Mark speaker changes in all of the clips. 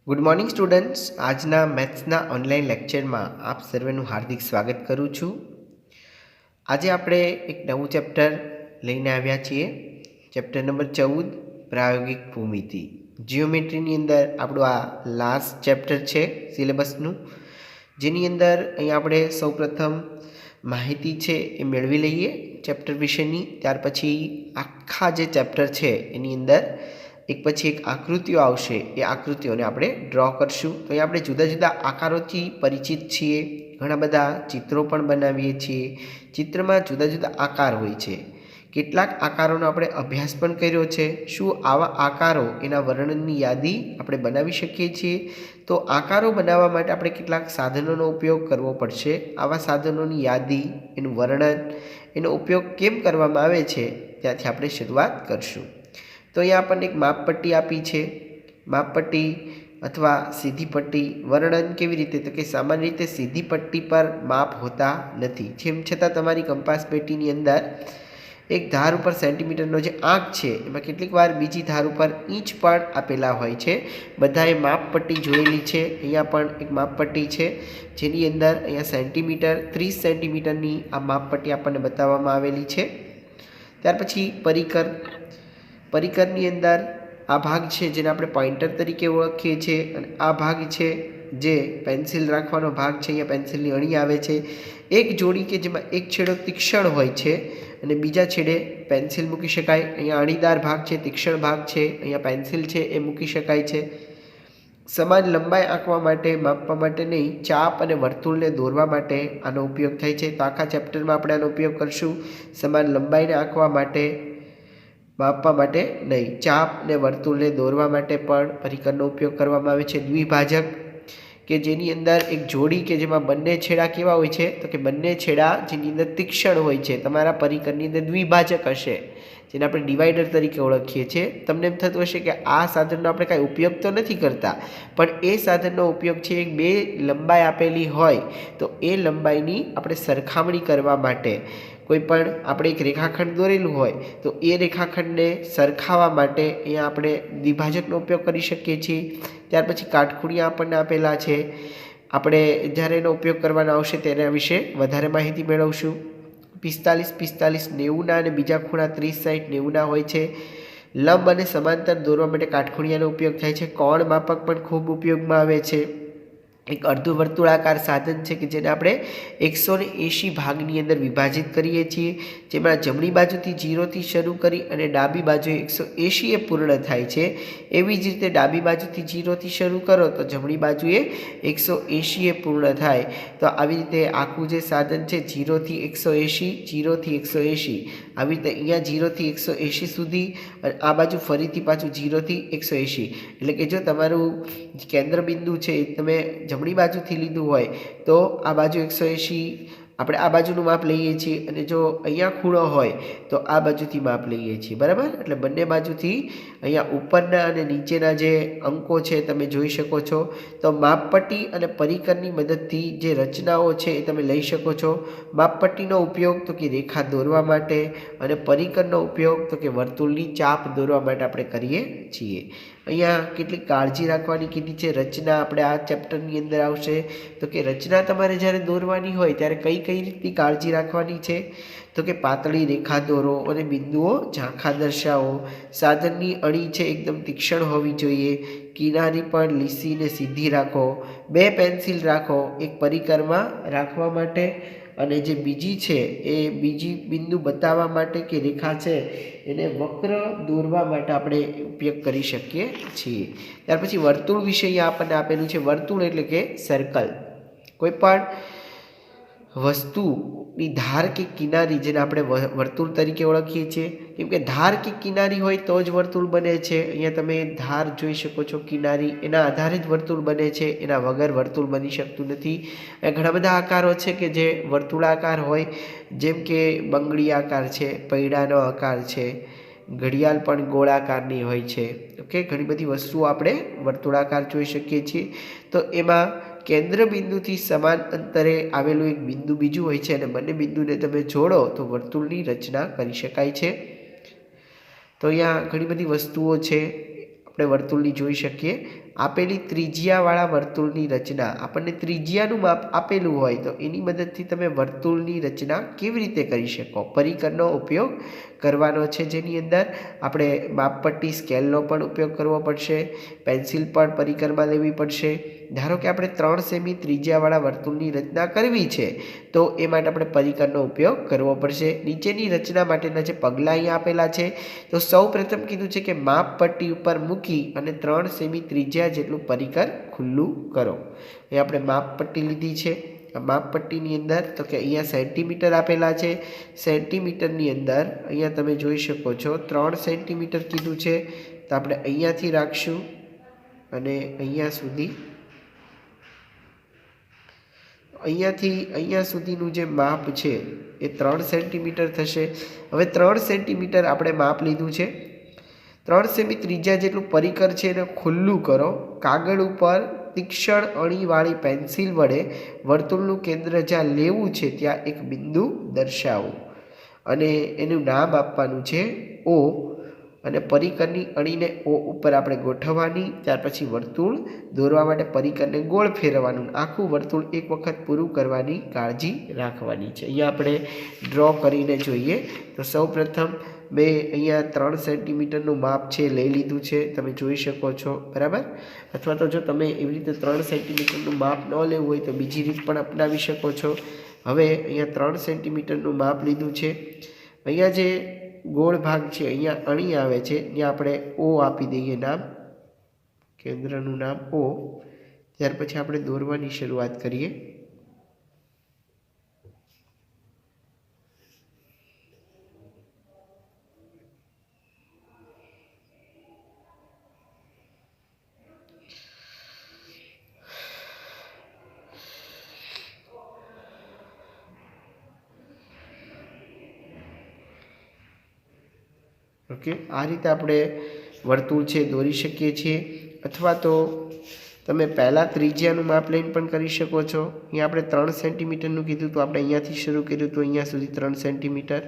Speaker 1: Good morning students, આજના મેથ્સના online લેક્ચરમાં આપ સર્વેનું હાર્દિક સ્વાગત કરું છું। આજે આપણે એક નવું ચેપ્ટર લઈને આવ્યા છીએ। ચેપ્ટર નંબર 14 પ્રાયોગિક ભૂમિતિ જીઓમેટ્રીની અંદર આપણું આ લાસ્ટ ચેપ્ટર છે સિલેબસનું, જેની અંદર અહીંયા આપણે સૌપ્રથમ માહિતી છે એ મેળવી લઈએ ચેપ્ટર વિશેની। ત્યાર પછી આખા જે ચેપ્ટર છે એની અંદર એક પછી એક આકૃતિઓ આવશે, એ આકૃતિઓને આપણે ડ્રો કરશું। તો અહીં આપણે જુદા જુદા આકારોથી પરિચિત છીએ, ઘણા બધા ચિત્રો પણ બનાવીએ છીએ। ચિત્રમાં જુદા જુદા આકાર હોય છે, કેટલાક આકારોનો આપણે અભ્યાસ પણ કર્યો છે। શું આવા આકારો એના વર્ણનની યાદી આપણે બનાવી શકીએ છીએ? તો આકારો બનાવવા માટે આપણે કેટલાક સાધનોનો ઉપયોગ કરવો પડશે। આવા સાધનોની યાદી, એનું વર્ણન, એનો ઉપયોગ કેમ કરવામાં આવે છે ત્યાંથી આપણે શરૂઆત કરશું। તો અહીંયા આપણને એક માપપટ્ટી આપી છે। માપપટ્ટી અથવા સીધી પટ્ટી વર્ણન કેવી રીતે? તો કે સામાન્ય રીતે સીધી પટ્ટી પર માપ હોતા નથી, જેમ છતાં તમારી કંપાસ પેટીની અંદર એક ધાર ઉપર સેન્ટીમીટરનો જે આંક છે એમાં કેટલીક વાર બીજી ધાર ઉપર ઇંચ પણ આપેલા હોય છે। બધાએ માપપટ્ટી જોયેલી છે। અહીંયા પણ એક માપપટ્ટી છે જેની અંદર અહીંયા સેન્ટીમીટર 30 સેન્ટીમીટરની આ માપપટ્ટી આપણને બતાવવામાં આવેલી છે। ત્યાર પછી પરિકરની અંદર આ ભાગ છે જેને આપણે પોઇન્ટર તરીકે ઓળખીએ છીએ, અને આ ભાગ છે જે પેન્સિલ રાખવાનો ભાગ છે, અહીંયા પેન્સિલની અણી આવે છે। એક જોડી કે જેમાં એક છેડો તીક્ષ્ણ હોય છે અને બીજા છેડે પેન્સિલ મૂકી શકાય। અહીંયા અણીદાર ભાગ છે, તીક્ષ્ણ ભાગ છે, અહીંયા પેન્સિલ છે એ મૂકી શકાય છે। સમાન લંબાઈ આંકવા માટે, માપવા માટે નહીં, ચાપ અને વર્તુળને દોરવા માટે આનો ઉપયોગ થાય છે। તો આખા ચેપ્ટરમાં આપણે આનો ઉપયોગ કરશું। સમાન લંબાઈને આંકવા માટે, માપવા માટે નહીં, ચાપ ને વર્તુળને દોરવા માટે પણ પરિકરનો ઉપયોગ કરવામાં આવે છે। દ્વિભાજક કે જેની અંદર એક જોડી કે જેમાં બંને છેડા કેવા હોય છે? તો કે બંને છેડા જેની અંદર તીક્ષ્ણ હોય છે, તમારા પરિકરની અંદર દ્વિભાજક હશે, જેને આપણે ડિવાઈડર તરીકે ઓળખીએ છીએ। તમને એમ થતું હશે કે આ સાધનનો આપણે કાંઈ ઉપયોગ તો નથી કરતા, પણ એ સાધનનો ઉપયોગ છે બે લંબાઈ આપેલી હોય તો એ લંબાઈની આપણે સરખામણી કરવા માટે, કોઈ પણ આપણે એક રેખાખંડ દોરેલું હોય તો એ રેખાખંડને સરખાવવા માટે અહીંયા આપણે દ્વિભાજકનો ઉપયોગ કરી શકીએ છીએ। ત્યાર પછી કાટખૂણિયા આપણને આપેલા છે, આપણે જ્યારે એનો ઉપયોગ કરવાનો આવશે તેના વિશે વધારે માહિતી મેળવશું। 45, 45, 90ના અને બીજા ખૂણા 30, 60, 90ના હોય છે। લંબ અને સમાંતર દોરવા માટે કાટખૂણિયાનો ઉપયોગ થાય છે। કોણ માપક પણ ખૂબ ઉપયોગમાં આવે છે। એક અર્ધવર્તુળાકાર સાધન છે કે જેને આપણે 180 ભાગની અંદર વિભાજિત કરીએ છીએ, જેમાં જમણી બાજુથી 0થી શરૂ કરી અને ડાબી બાજુએ 180 એ પૂર્ણ થાય છે। એવી જ રીતે ડાબી બાજુથી 0થી શરૂ કરો તો જમણી બાજુએ 180 એ પૂર્ણ થાય। તો આવી રીતે આખું જે સાધન છે 0થી 180, 0થી 180, આવી રીતે અહીંયા 0થી 180 સુધી, અને આ બાજુ ફરીથી પાછું 0થી 180, એટલે કે જો તમારું કેન્દ્ર બિંદુ છે તમે જમણી બાજુથી લીધું હોય તો આ બાજુ 180 આપણે આ બાજુનું માપ લઈએ છીએ, અને જો અહીંયા ખૂણો હોય તો આ બાજુથી માપ લઈએ છીએ, બરાબર? એટલે બંને બાજુથી અહીંયા ઉપરના અને નીચેના જે અંકો છે તમે જોઈ શકો છો। તો માપપટ્ટી અને પરિકરની મદદથી જે રચનાઓ છે એ તમે લઈ શકો છો। માપપટ્ટીનો ઉપયોગ તો કે રેખા દોરવા માટે, અને પરિકરનો ઉપયોગ તો કે વર્તુળની ચાપ દોરવા માટે આપણે કરીએ છીએ। અહીંયા કેટલીક કાળજી રાખવાની કીધી છે। રચના આપણે આ ચેપ્ટરની અંદર આવશે, તો કે રચના તમારે જ્યારે દોરવાની હોય ત્યારે કઈ કઈ રીતની કાળજી રાખવાની છે? તો કે પાતળી રેખા દોરો અને બિંદુઓ ઝાંખા દર્શાવો। સાધનની અણી છે એકદમ તીક્ષ્ણ હોવી જોઈએ। કિનારી પણ લીસી ને સીધી રાખો। બે પેન્સિલ રાખો એક પરિકરમાં રાખવા માટે, અને જે બીજી છે એ બીજી બિંદુ બતાવવા માટે કે રેખા છે એને વક્ર દોરવા માટે આપણે ઉપયોગ કરી શકીએ છીએ। ત્યાર પછી વર્તુળ વિશે અહીંયા આપણને આપેલું છે। વર્તુળ એટલે કે સર્કલ, કોઈ પણ વસ્તુની ધાર કે કિનારી જેને આપણે વર્તુળ તરીકે ઓળખીએ છીએ, કેમ કે ધાર કે કિનારી હોય તો જ વર્તુળ બને છે। અહીંયા તમે ધાર જોઈ શકો છો, કિનારી, એના આધારે જ વર્તુળ બને છે, એના વગર વર્તુળ બની શકતું નથી। ઘણા બધા આકારો છે કે જે વર્તુળાકાર હોય, જેમ કે બંગડી આકાર છે, પૈડાનો આકાર છે, ઘડિયાળ પણ ગોળાકારની હોય છે। ઓકે, ઘણી બધી વસ્તુઓ આપણે વર્તુળાકાર જોઈ શકીએ છીએ। તો એમાં કેન્દ્ર બિંદુથી સમાન અંતરે આવેલું એક બિંદુ બીજું હોય છે, અને બંને બિંદુને તમે જોડો તો વર્તુળની રચના કરી શકાય છે। તો અહીંયા ઘણી બધી વસ્તુઓ છે આપણે વર્તુળની જોઈ શકીએ। આપેલી ત્રિજ્યાવાળા વર્તુળની રચના, આપણને ત્રિજ્યાનું માપ આપેલું હોય તો એની મદદથી તમે વર્તુળની રચના કેવી રીતે કરી શકો, પરિકરનો ઉપયોગ કરવાનો છે, જેની અંદર આપણે માપપટ્ટી સ્કેલનો પણ ઉપયોગ કરવો પડશે, પેન્સિલ પણ પરિકરમાં લેવી પડશે. ધારો કે આપણે 3 સેમી ત્રિજ્યાવાળા વર્તુળની રચના કરવી છે તો એ માટે આપણે પરિકરનો ઉપયોગ કરવો પડશે. નીચેની રચના માટેના જે પગલાં અહીંયા આપેલા છે, તો સૌ પ્રથમ કીધું છે કે માપપટ્ટી ઉપર મૂકી અને 3 સેમી ત્રિજ્યા જેટલું પરિકર ખુલ્લું કરો. એ આપણે માપપટ્ટી લીધી છે. આ માપપટ્ટીની અંદર તો કે અહીંયા સેન્ટીમીટર આપેલા છે, સેન્ટીમીટરની અંદર અહીંયા તમે જોઈ શકો છો 3 સેન્ટીમીટર કીધું છે, તો આપણે અહીંયાથી રાખશું અને અહીંયા સુધી, અહીંયાથી અહીંયા સુધીનું જે માપ છે એ 3 સેન્ટીમીટર થશે. હવે 3 સેન્ટીમીટર આપણે માપ લીધું છે, 3 સેમી ત્રિજ્યા જેટલું પરિકર છે એને ખુલ્લું કરો. કાગળ ઉપર તીક્ષ્ણ અણીવાળી પેન્સિલ વડે વર્તુળનું કેન્દ્ર જ્યાં લેવું છે ત્યાં એક બિંદુ દર્શાવો અને એનું નામ આપવાનું છે O, અને પરિકરની અણીને O ઉપર આપણે ગોઠવવાની. ત્યાર પછી વર્તુળ દોરવા માટે પરિકરને ગોળ ફેરવવાનું, આખું વર્તુળ એક વખત પૂરું કરવાની કાળજી રાખવાની છે. અહીંયા આપણે ડ્રો કરીને જોઈએ તો સૌ પ્રથમ મેં અહીંયા 3 સેન્ટીમીટરનું માપ છે લઈ લીધું છે, તમે જોઈ શકો છો, બરાબર. અથવા તો જો તમે એવી રીતે 3 સેન્ટીમીટરનું માપ ન લેવું હોય તો બીજી રીત પણ અપનાવી શકો છો. હવે અહીંયા 3 સેન્ટીમીટરનું માપ લીધું છે. અહીંયા જે ગોળ ભાગ છે, અહીંયા અણી આવે છે, ત્યાં આપણે O આપી દઈએ નામ, કેન્દ્રનું નામ O. ત્યાર પછી આપણે દોરવાની શરૂઆત કરીએ. ઓકે, આ રીતે આપણે વર્તુળ છે દોરી શકીએ છીએ. અથવા તો તમે પહેલાં ત્રિજ્યાનું માપ લઈને પણ કરી શકો છો. અહીંયા આપણે 3 સેન્ટીમીટરનું કીધું તો આપણે અહીંયાથી શરૂ કર્યું તો અહીંયા સુધી 3 સેન્ટીમીટર.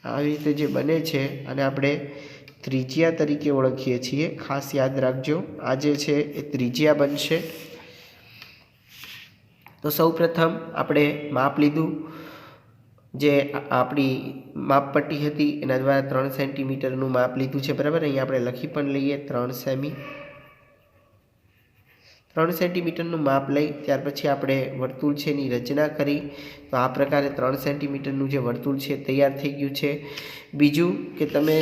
Speaker 1: આવી રીતે જે બને છે અને આપણે ત્રિજ્યા તરીકે ઓળખીએ છીએ. ખાસ યાદ રાખજો, આ જે છે એ ત્રિજ્યા બનશે. તો સૌ પ્રથમ આપણે માપ લીધું, જે આપણી માપપટ્ટી હતી એના દ્વારા 3 સેન્ટીમીટરનું માપ લીધું છે, બરાબર. અહીંયા આપણે લખી પણ લઈએ 3 સેમી. 3 સેન્ટીમીટરનું માપ લઈ ત્યાર પછી આપણે વર્તુળ છે એની રચના કરી. તો આ પ્રકારે 3 સેન્ટીમીટરનું જે વર્તુળ છે તૈયાર થઈ ગયું છે. બીજું કે તમે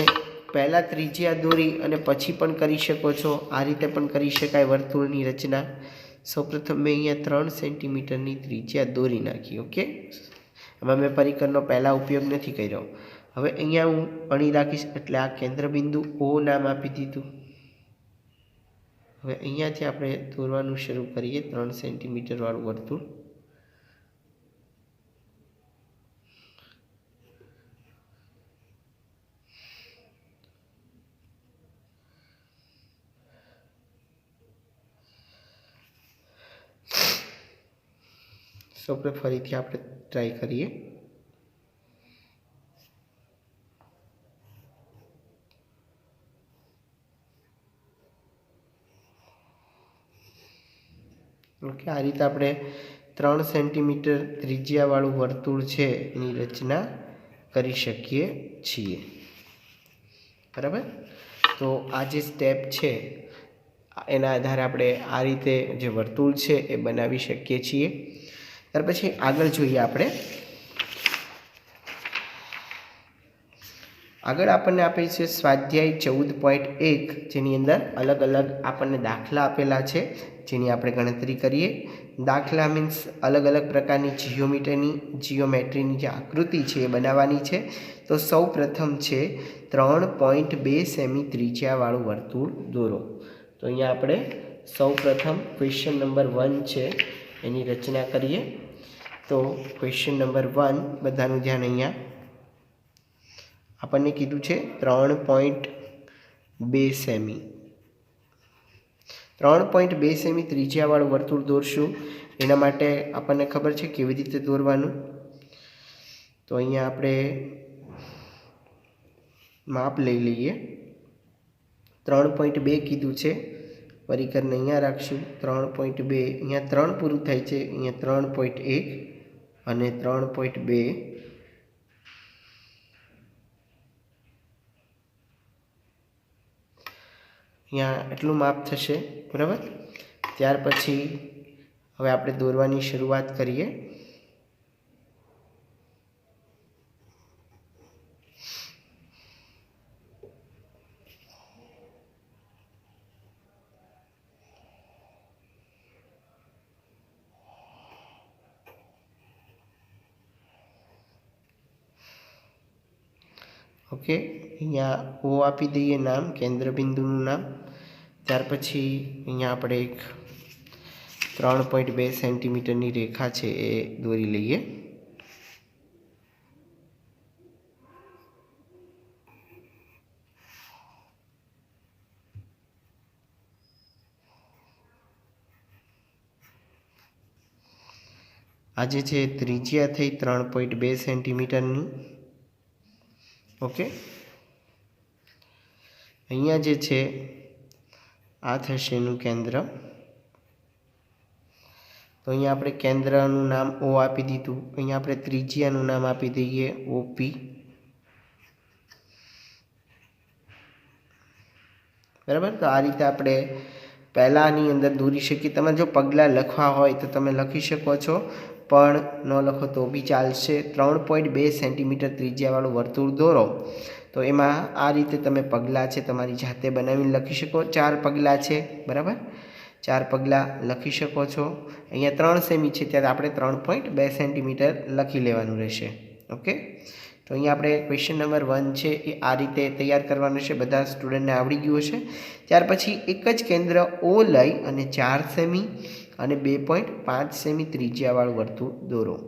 Speaker 1: પહેલાં ત્રિજ્યા દોરી અને પછી પણ કરી શકો છો, આ રીતે પણ કરી શકાય વર્તુળની રચના. સૌપ્રથમ મેં અહીંયા 3 સેન્ટીમીટરની ત્રિજ્યા દોરી નાખી. ઓકે, એમાં મેં પરિકરનો પહેલાં ઉપયોગ નથી કર્યો. હવે અહીંયા હું અણી રાખીશ એટલે આ કેન્દ્રબિંદુ O નામ આપી દીધું. હવે અહીંયાથી આપણે દોરવાનું શરૂ કરીએ 3 સેન્ટીમીટરવાળું વર્તુળ. સૌપ્રથમ ફરીથી આપણે ટ્રાય કરીએ. ઓકે, આ રીતે આપણે 3 સેન્ટીમીટર ત્રિજ્યાવાળું વર્તુળ છે એની રચના કરી શકીએ છીએ, બરાબર. તો આ જે સ્ટેપ છે એના આધારે આપણે આ રીતે જે વર્તુળ છે એ બનાવી શકીએ છીએ. ત્યાર પછી આગળ જોઈએ આપણે. આગળ આપણને આપે છે સ્વાધ્યાય 14.1, જેની અંદર અલગ અલગ આપણને દાખલા આપેલા છે જેની આપણે ગણતરી કરીએ. દાખલા મીન્સ અલગ અલગ પ્રકારની જીઓમેટ્રીની જે આકૃતિ છે એ બનાવવાની છે. તો સૌ પ્રથમ છે 3.2 સેમી ત્રિજ્યાવાળું વર્તુળ દોરો. તો અહીંયા આપણે સૌ પ્રથમ ક્વેશ્ચન નંબર 1 છે એની રચના કરીએ. તો ક્વેશ્ચન નંબર 1, બધાનું ધ્યાન અહીંયા. આપણને કીધું છે 3.2 સેમી. 3.2 સેમી ત્રિજ્યાવાળું વર્તુળ દોરશું. એના માટે આપણને ખબર છે કેવી રીતે દોરવાનું. તો અહીંયા આપણે માપ લઈ લઈએ. 3.2 कीधुं छे, परिकरने अहींया राखशुं 3.2, अहींया 3 पूरुं थाय छे, अहींया 3.1 અને 3.2 अहींया एटलुं माप थशे। बराबर। त्यार पछी हवे आपणे दोरवानी शरूआत करीए। ओके, अहींया ओ आपी दईए नाम, केंद्र बिंदुनुं नाम। त्यार पछी अहींया आपणे एक 3.2 सेंटीमीटरनी रेखा छे ए दोरी लईए। आ जे छे त्रिज्या थई 3.2 सेंटीमीटरनी। ओके, अहींया जे छे आ थशे एनुं केंद्र। तो अहींया आपणे केंद्रनुं नाम ओ आपी दीधुं। अहींया आपणे त्रिज्यानुं नाम आपी दईए ओपी। बराबर। तो आ रीते आपणे पहेलानी अंदर दोरी शकीए। तमे जो पगला लखवा होय तो तमे लखी शको छो, पण न लखो तो बी चालशे। 3.2 सेंटीमीटर त्रिज्यावाळुं वर्तुळ दोरो तो एमां आ रीते तमे पगला छे तमारी जाते बनावीने लखी शको। 4 पगला छे। बराबर। 4 पगला लखी शको छो। अहींया 3 सेमी छे त्यारे आपणे 3.2 सेंटीमीटर लखी लेवानुं रहेशे। ओके, तो अहींया आपणे क्वेश्चन नंबर 1 छे ए आ रीते तैयार करवानो छे। बधा स्टुडंटने आवड़ी गयुं हशे। त्यार पछी एक ज केंद्र ओ लई अने 4 सेमी अने 2.5 सेमी त्रिज्यावाळुं वर्तुळ दोरो।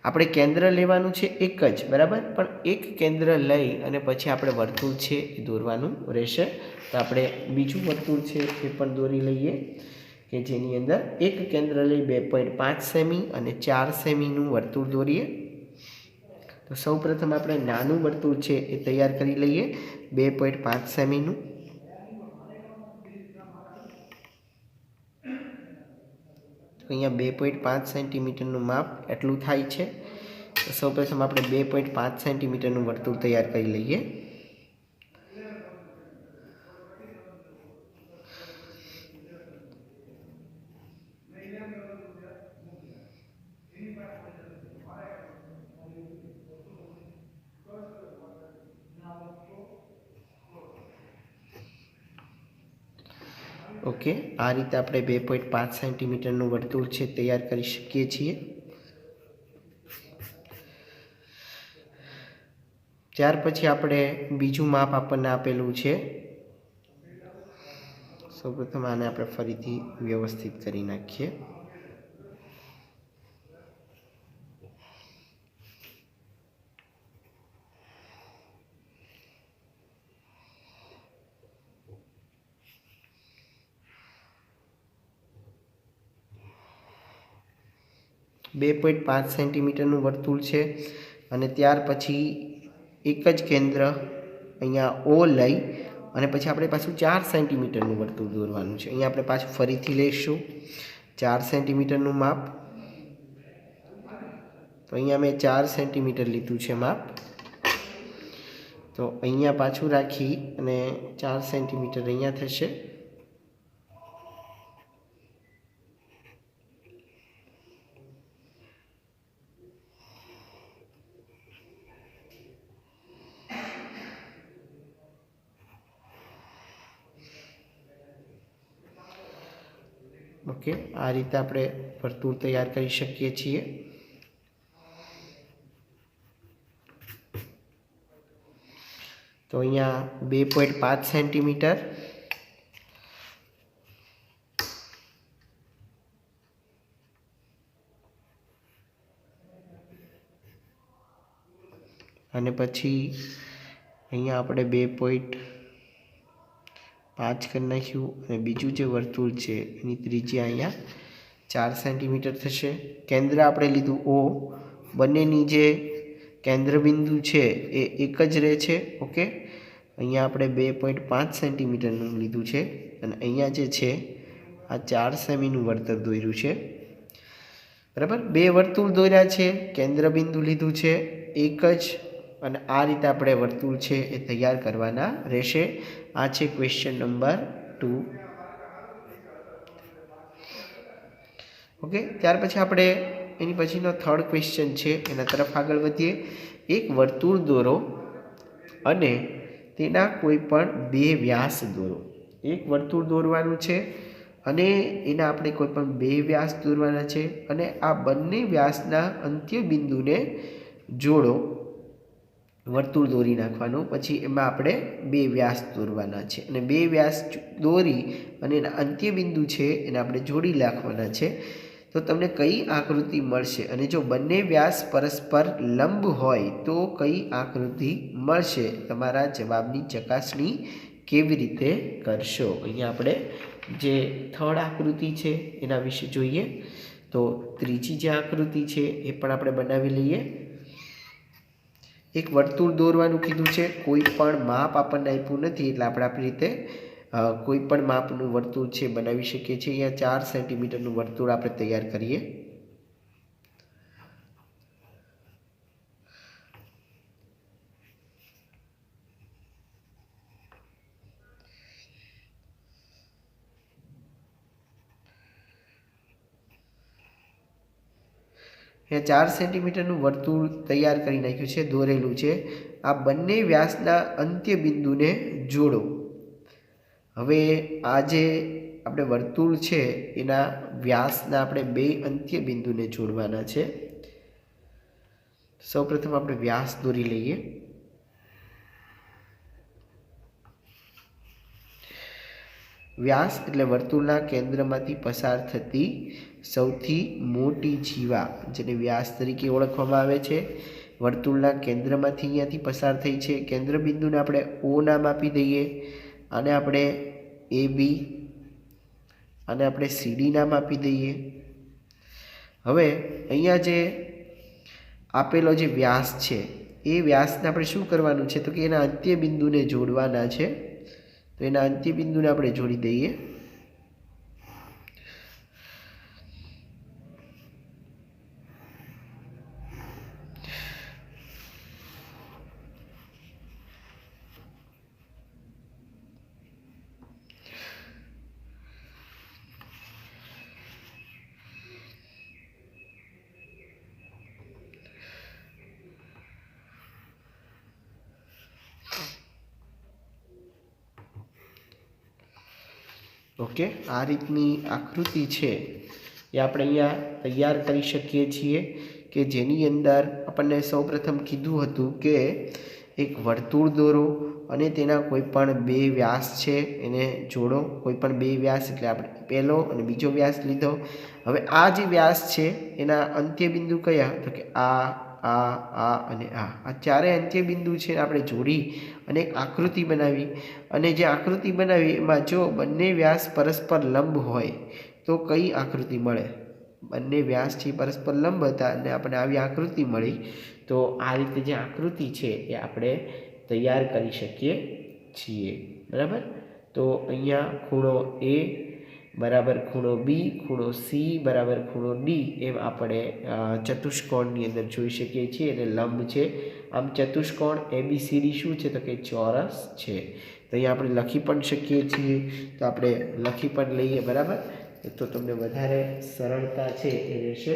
Speaker 1: આપણે કેન્દ્ર લેવાનું છે એક જ, બરાબર, પણ એક કેન્દ્ર લઈ અને પછી આપણે વર્તુળ છે એ દોરવાનું રહેશે। તો આપણે બીજું વર્તુળ છે એ પણ દોરી લઈએ કે જેની અંદર એક કેન્દ્ર લઈ 2.5 સેમી અને 4 સેમીનું વર્તુળ દોરીએ। તો સૌપ્રથમ આપણે નાનું વર્તુળ છે એ તૈયાર કરી લઈએ 2.5 સેમીનું। અહીંયા 2.5 સેન્ટીમીટરનું માપ એટલું થાય છે। તો સૌપ્રથમ આપણે 2.5 સેન્ટીમીટરનું વર્તુળ તૈયાર કરી લઈએ। ओके, आ रीते આપણે 2.5 સેન્ટીમીટરનું વર્તુળ છે તૈયાર કરી શકીએ છીએ। ત્યાર પછી આપણે બીજું માપ આપણને આપેલું છે। સૌપ્રથમ આને આપણે ફરીથી વ્યવસ્થિત કરી નાખીએ। બે 2.5 સેન્ટીમીટરનું વર્તુળ છે અને ત્યાર પછી એક જ કેન્દ્ર અહીંયા ઓ લઈ અને પછી આપણે પાછું 4 સેન્ટીમીટરનું વર્તુળ દોરવાનું છે। અહીંયા આપણે પાછું ફરીથી લઈશું 4 સેન્ટીમીટરનું માપ। તો અહીંયા મેં 4 સેન્ટીમીટર લીધું છે માપ। તો અહીંયા પાછું રાખી અને 4 સેન્ટીમીટર અહીંયા થશે। ओके, आ रीते આપણે વર્તુળ તૈયાર કરી શકીએ છીએ। तो અહીંયા 2.5 સેન્ટીમીટર અને પછી અહીંયા આપણે 2.5 કરી નાખ્યું અને બીજું જે વર્તુળ છે એની ત્રિજ્યા અહીંયા 4 સેન્ટીમીટર થશે। કેન્દ્ર આપણે લીધું ઓ, બંનેની જે કેન્દ્ર બિંદુ છે એ એક જ રહે છે। ઓકે, અહીંયા આપણે 2.5 સેન્ટીમીટરનું લીધું છે અને અહીંયા જે છે આ 4 સેમીનું વર્તુળ દોર્યું છે, બરાબર। 2 વર્તુળ દોર્યા છે, કેન્દ્રબિંદુ લીધું છે એક જ, અને આ રીતે આપણે વર્તુળ છે એ તૈયાર કરવાના રહેશે। આ છે ક્વેશ્ચન નંબર 2। ઓકે, ત્યાર પછી આપણે એની પછીનો થર્ડ ક્વેશ્ચન છે એના તરફ આગળ વધીએ। એક વર્તુળ દોરો અને તેના કોઈ પણ 2 વ્યાસ દોરો। એક વર્તુળ દોરવાનું છે અને એના આપણે કોઈ પણ 2 વ્યાસ દોરવાના છે અને આ બંને વ્યાસના અંત્ય બિંદુને જોડો। વર્તુળ દોરી નાખવાનું, પછી એમાં આપણે 2 વ્યાસ દોરવાના છે અને 2 વ્યાસ દોરી અને એના અંત્ય બિંદુ છે એને આપણે જોડી નાખવાના છે। તો તમને કઈ આકૃતિ મળશે? અને જો બંને વ્યાસ પરસ્પર લંબ હોય તો કઈ આકૃતિ મળશે? તમારા જવાબની ચકાસણી કેવી રીતે કરશો? અહીંયા આપણે જે થર્ડ આકૃતિ છે એના વિશે જોઈએ। તો ત્રીજી જે આકૃતિ છે એ પણ આપણે બનાવી લઈએ। એક વર્તુળ દોરવાનું કીધું છે, કોઈ પણ માપ આપણને આપ્યું નથી એટલે આપણે આપણી રીતે કોઈ પણ માપનું વર્તુળ છે બનાવી શકીએ છીએ। અહીંયા 4 સેન્ટીમીટરનું વર્તુળ આપણે તૈયાર કરીએ। અહીંયા 4 સેન્ટીમીટરનું વર્તુળ તૈયાર કરી નાખ્યું છે, દોરેલું છે। આ બંને વ્યાસના અંત્ય બિંદુને જોડો। હવે આ જે આપણે વર્તુળ છે એના વ્યાસના આપણે 2 અંત્ય બિંદુને જોડવાના છે। સૌપ્રથમ આપણે વ્યાસ દોરી લઈએ। વ્યાસ એટલે વર્તુળના કેન્દ્રમાંથી પસાર થતી સૌથી મોટી જીવા, જેને વ્યાસ તરીકે ઓળખવામાં આવે છે। વર્તુળના કેન્દ્રમાંથી અહીંયાથી પસાર થઈ છે। કેન્દ્ર બિંદુને આપણે O નામ આપી દઈએ, આને આપણે AB, આને આપણે CD નામ આપી દઈએ। હવે અહીંયા જે આપેલો જે વ્યાસ છે એ વ્યાસને આપણે શું કરવાનું છે? તો કે એના અંત્ય બિંદુને જોડવાના છે। તો એના અંત્ય બિંદુને આપણે જોડી દઈએ। ઓકે, આ રીતની આકૃતિ છે એ આપણે અહીંયા તૈયાર કરી શકીએ છીએ કે જેની અંદર આપણને સૌપ્રથમ કીધું હતું કે એક વર્તુળ દોરો અને તેના કોઈ પણ 2 વ્યાસ છે એને જોડો। કોઈ પણ 2 વ્યાસ એટલે આપણે પહેલો અને બીજો વ્યાસ લીધો। હવે આ જે વ્યાસ છે એના અંત્ય બિંદુ કયા? તો કે આ અને આ ચારેય અંત્ય બિંદુ છે આપણે જોડી અને એક આકૃતિ બનાવી। અને જે આકૃતિ બનાવી એમાં જો બંને વ્યાસ પરસ્પર લંબ હોય તો કઈ આકૃતિ મળે? બંને વ્યાસ છે પરસ્પર લંબ હતા અને આપણને આવી આકૃતિ મળી। તો આ રીતે જે આકૃતિ છે એ આપણે તૈયાર કરી શકીએ છીએ, બરાબર। તો અહીંયા ખૂણો A બરાબર ખૂણો B, ખૂણો C બરાબર ખૂણો D એમ આપણે ચતુષ્કોણની અંદર જોઈ શકીએ છીએ અને લંબ છે। આમ ચતુષ્કોણ ABCD શું છે? તો કે ચોરસ છે। તો અહીંયા આપણે લખી પણ શકીએ છીએ, તો આપણે લખી પણ લઈએ, બરાબર। તો તમને વધારે સરળતા છે એ રહેશે।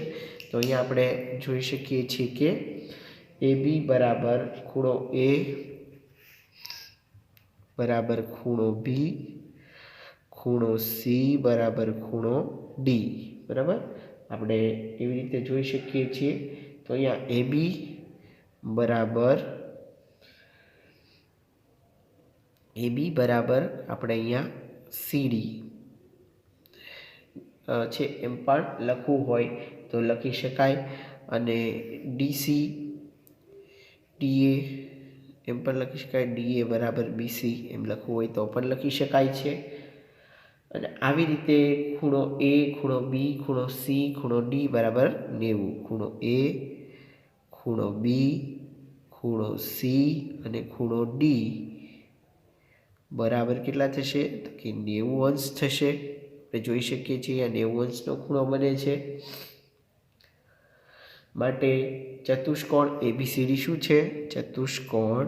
Speaker 1: તો અહીંયા આપણે જોઈ શકીએ છીએ કે AB બરાબર ખૂણો A બરાબર ખૂણો B, ખૂણો C બરાબર ખૂણો D, બરાબર। આપણે એવી રીતે જોઈ શકીએ છીએ। તો અહીંયા AB બરાબર આપણે અહીંયા CD છે એમ પણ લખવું હોય તો લખી શકાય। અને DC DA એમ પણ લખી શકાય। DA બરાબર BC એમ લખવું હોય તો પણ લખી શકાય છે। અને આવી રીતે ખૂણો A, ખૂણો B, ખૂણો C, ખૂણો D બરાબર 90। ખૂણો A, ખૂણો B, ખૂણો C અને ખૂણો D बराबर केटला थशे तो कि 90 अंश थशे। આપણે જોઈ શકીએ છીએ આ 90 અંશનો ખૂણો બને છે। માટે ચતુષ્કોણ ABCD શું છે? ચતુષ્કોણ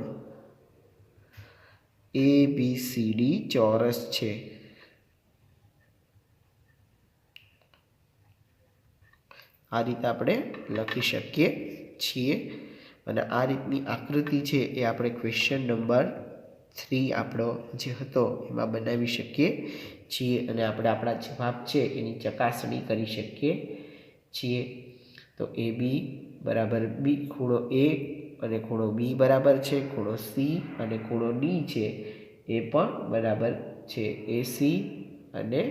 Speaker 1: ABCD ચોરસ છે। આ રીતે આપણે લખી શકીએ છીએ અને આ રીતની આકૃતિ છે એ આપણે ક્વેશ્ચન નંબર 3 આપણો જે હતો એમાં બનાવી શકીએ છીએ અને આપણે આપણા જવાબ છે એની ચકાસણી કરી શકીએ છીએ। તો AB બરાબર B, ખૂણો A અને ખૂણો B બરાબર છે, ખૂણો C અને ખૂણો D છે એ પણ બરાબર છે। AC અને